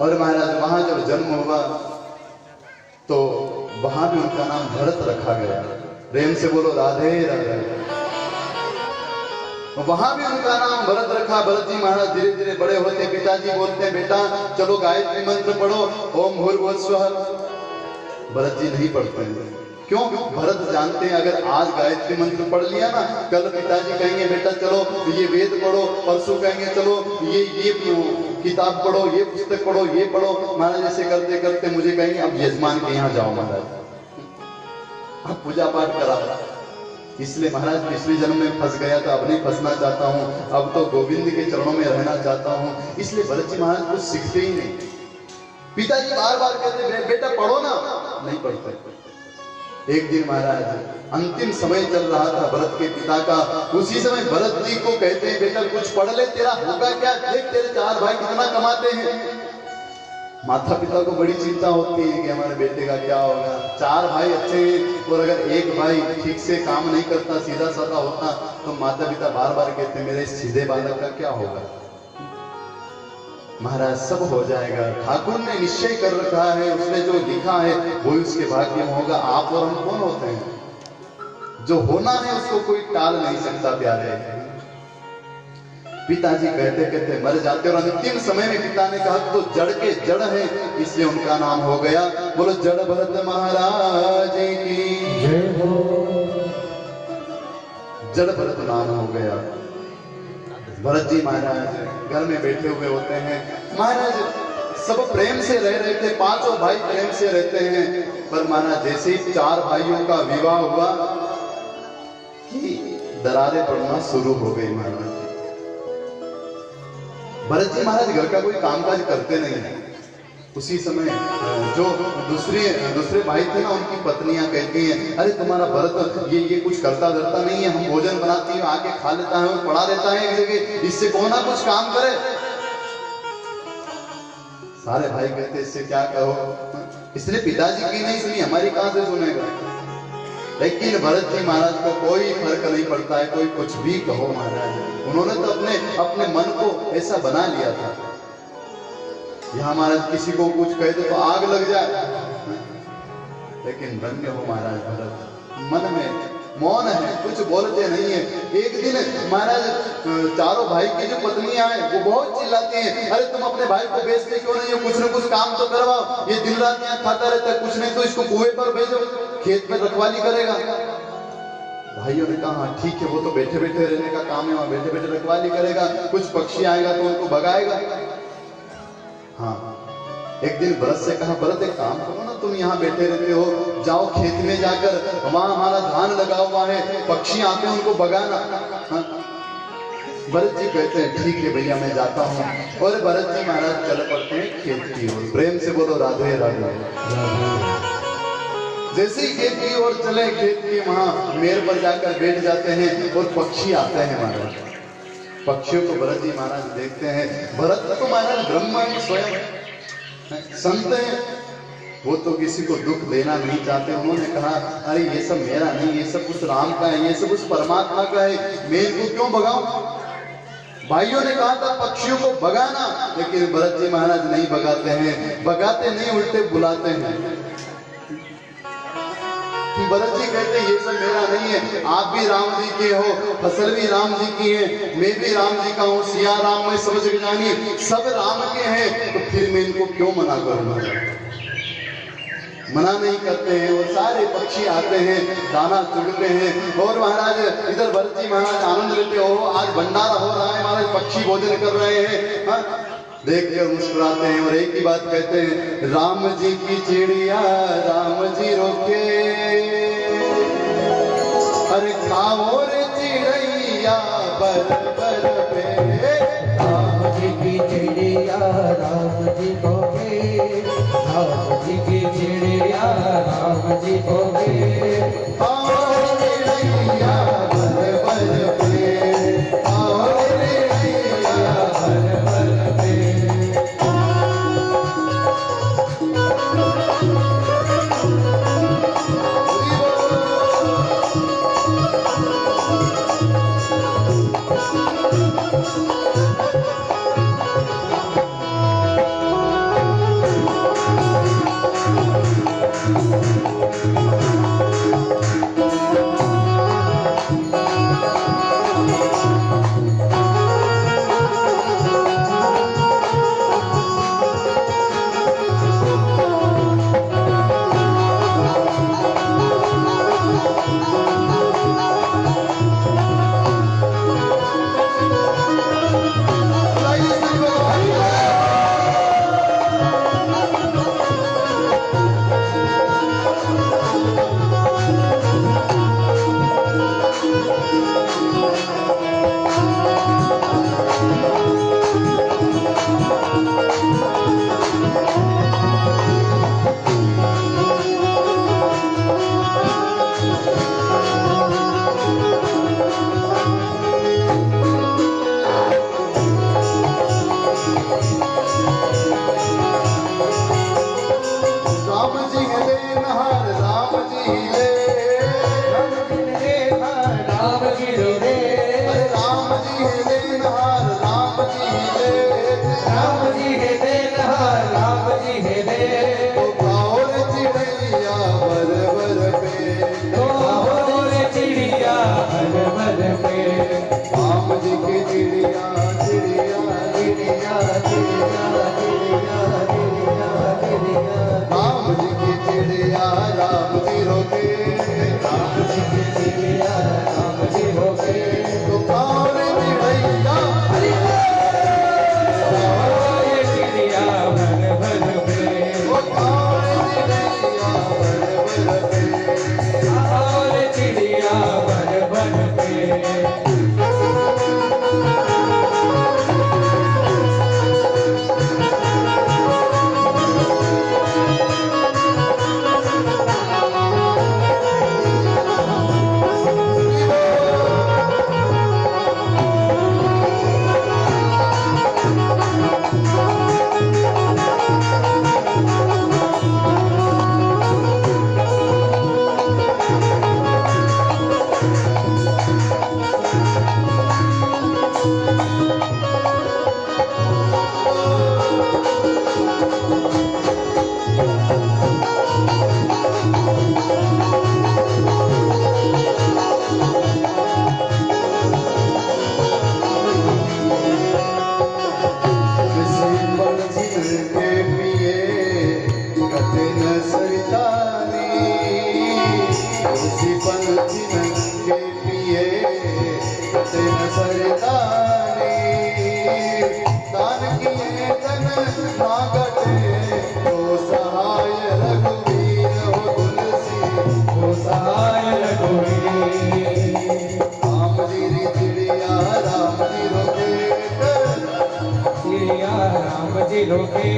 और महाराज वहां जब जन्म हुआ तो वहां भी उनका नाम भरत रखा गया। प्रेम से बोलो राधे राधे। वहां भी उनका नाम भरत रखा। भरत जी महाराज धीरे धीरे बड़े होते, पिताजी बोलते हैं बेटा चलो गायत्री मंत्र पढ़ो, ओम भूर्भुवस्सुवः। भरत जी नहीं पढ़ते हैं। क्यों? भरत जानते हैं अगर आज गायत्री मंत्र पढ़ लिया ना, कल पिताजी कहेंगे बेटा चलो ये वेद पढ़ो, परसों कहेंगे चलो ये किताब पढ़ो, ये पुस्तक पढ़ो, ये पढ़ो। महाराज ऐसे करते करते मुझे कहेंगे अब यजमान के यहाँ जाओ महाराज, अब पूजा पाठ करा। इसलिए महाराज पिछले जन्म में फंस गया था, अब नहीं फंसना चाहता हूँ, अब तो गोविंद के चरणों में रहना चाहता हूँ। इसलिए भरत जी महाराज कुछ सीखते ही नहीं। पिताजी बार बार कहते बेटा पढ़ो ना, नहीं पढ़ते। एक दिन महाराज अंतिम समय चल रहा था भरत के पिता का, उसी समय भरत जी को कहते हैं बेटा कुछ पढ़ ले, तेरा होगा क्या, देख तेरे 4 भाई कितना कमाते हैं। माता पिता को बड़ी चिंता होती है कि हमारे बेटे का क्या होगा। 4 भाई अच्छे हैं, और अगर एक भाई ठीक से काम नहीं करता, सीधा साधा होता, तो माता पिता बार बार कहते हैं मेरे सीधे बालक का क्या होगा। महाराज सब हो जाएगा, ठाकुर ने निश्चय कर रखा है, उसने जो लिखा है वो उसके भाग्य में होगा। आप और हम कौन होते हैं? जो होना है उसको कोई टाल नहीं सकता प्यारे। पिताजी कहते कहते मर जाते, और अंतिम समय में पिता ने कहा तो जड़ के जड़ है, इसलिए उनका नाम हो गया। बोलो जड़ भरत महाराज की जय हो। जड़ भरत नाम हो गया। भरत जी महाराज घर में बैठे हुए होते हैं। महाराज सब प्रेम से रह रहे थे, 5 भाई प्रेम से रहते हैं, पर महाराज जैसे ही 4 भाइयों का विवाह हुआ कि दरारें पड़ना शुरू हो गई। महाराज भरत जी महाराज घर का कोई कामकाज करते नहीं है। उसी समय जो दूसरे भाई थे ना, उनकी पत्नियां कहती हैं अरे तुम्हारा भरत ये कुछ करता धरता नहीं है, हम भोजन बनाती है आके खा लेता है और पड़ा रहता है एक जगह, इससे कौन ना कुछ काम करे। सारे भाई कहते इससे क्या कहो, इसलिए पिताजी की नहीं सुनी, हमारी कहां से सुनेगा। लेकिन भरत जी महाराज को कोई फर्क नहीं पड़ता है, कोई कुछ भी कहो महाराज। उन्होंने तो अपने मन को ऐसा बना लिया था, यहाँ महाराज किसी को कुछ कह दे तो आग लग जाए। लेकिन धन्य हो महाराज भरत, मन में मौन है, कुछ बोलते नहीं है। एक दिन महाराज 4 भाई की जो पत्नियां हैं वो बहुत चिल्लाती हैं, अरे तुम अपने भाई को बेचते क्यों नहीं हो, कुछ न कुछ काम तो करवाओ, ये दिन रात यहाँ खाता रहता है, कुछ नहीं तो इसको कुएं पर भेजो, खेत में रखवाली करेगा। भाइयों ने कहा ठीक है, वो तो बैठे बैठे रहने का काम है, वहां बैठे बैठे रखवाली करेगा, कुछ पक्षी आएगा तो उनको भगाएगा। हाँ, एक दिन भरत से कहा भरत एक काम करो ना, तुम यहाँ बैठे रहते हो, जाओ खेत में जाकर, वहां हमारा धान लगा हुआ है, पक्षी आते हैं उनको भगाना। हाँ? भरत जी कहते हैं ठीक है भैया मैं जाता हूँ, और भरत जी महाराज चल पड़ते हैं खेत की ओर। प्रेम से बोलो राधे राधे। जैसे ही खेत की ओर चले, खेत की वहां मेर पर जाकर बैठ जाते हैं और पक्षी आते हैं महाराज। पक्षियों को भरत जी महाराज देखते हैं। भरत तो महाराज ब्रह्म है, स्वयं संत है, वो तो किसी को दुख देना नहीं चाहते। उन्होंने कहा अरे ये सब मेरा नहीं, ये सब उस राम का है, ये सब उस परमात्मा का है, मैं इनको क्यों भगाऊं। भाइयों ने कहा था पक्षियों को भगाना, लेकिन भरत जी महाराज नहीं भगाते हैं, भगाते नहीं उल्टे बुलाते हैं। भरत जी कहते ये सब मेरा नहीं है, आप भी राम जी के हो, फसल भी राम जी की है, मैं भी राम जी का हूँ, सिया राम में सब जग जानी, सब राम के हैं, तो फिर मैं इनको क्यों मना करूंगा। मना नहीं करते हैं, और सारे पक्षी आते हैं, दाना चुगते हैं, और महाराज इधर भरत जी महाराज आनंद लेते हो, आज भंडारा हो रहा है महाराज, पक्षी भोजन कर रहे हैं। हाँ? देखकर मुस्कुराते हैं और एक ही बात कहते हैं, राम जी की चिड़िया राम जी रोके, अरे खाओ रे चिड़ैया बर बर पे, राम जी की चिड़िया राम जी को गे, राम जी की चिड़िया राम जी को गे, खाओ चिड़ैया बर बर पे, खाओ चिड़ैया बर बर पे। राम जी ले नहार राम जी ले, राम जी रे, अरे राम जी ले नहार राम जी ले, राम जी है दे नहार राम जी है दे, तो खाओ रे चिड़ैया बर बर पे, तो हो रे चिड़िया हर मन पे, राम जी की चिड़िया चिड़िया चिड़िया चिड़िया चिड़िया चिड़िया चिड़िया, राम जी की चिड़िया राम जी रोके, राम जी की चिड़िया राम जी हो गए, तो खाओ रे चिड़ैया ये चिड़िया भन भन पे, तो खाओ रे चिड़ैया बर बर पे। और चिड़िया भन भन पे। राम जी रोके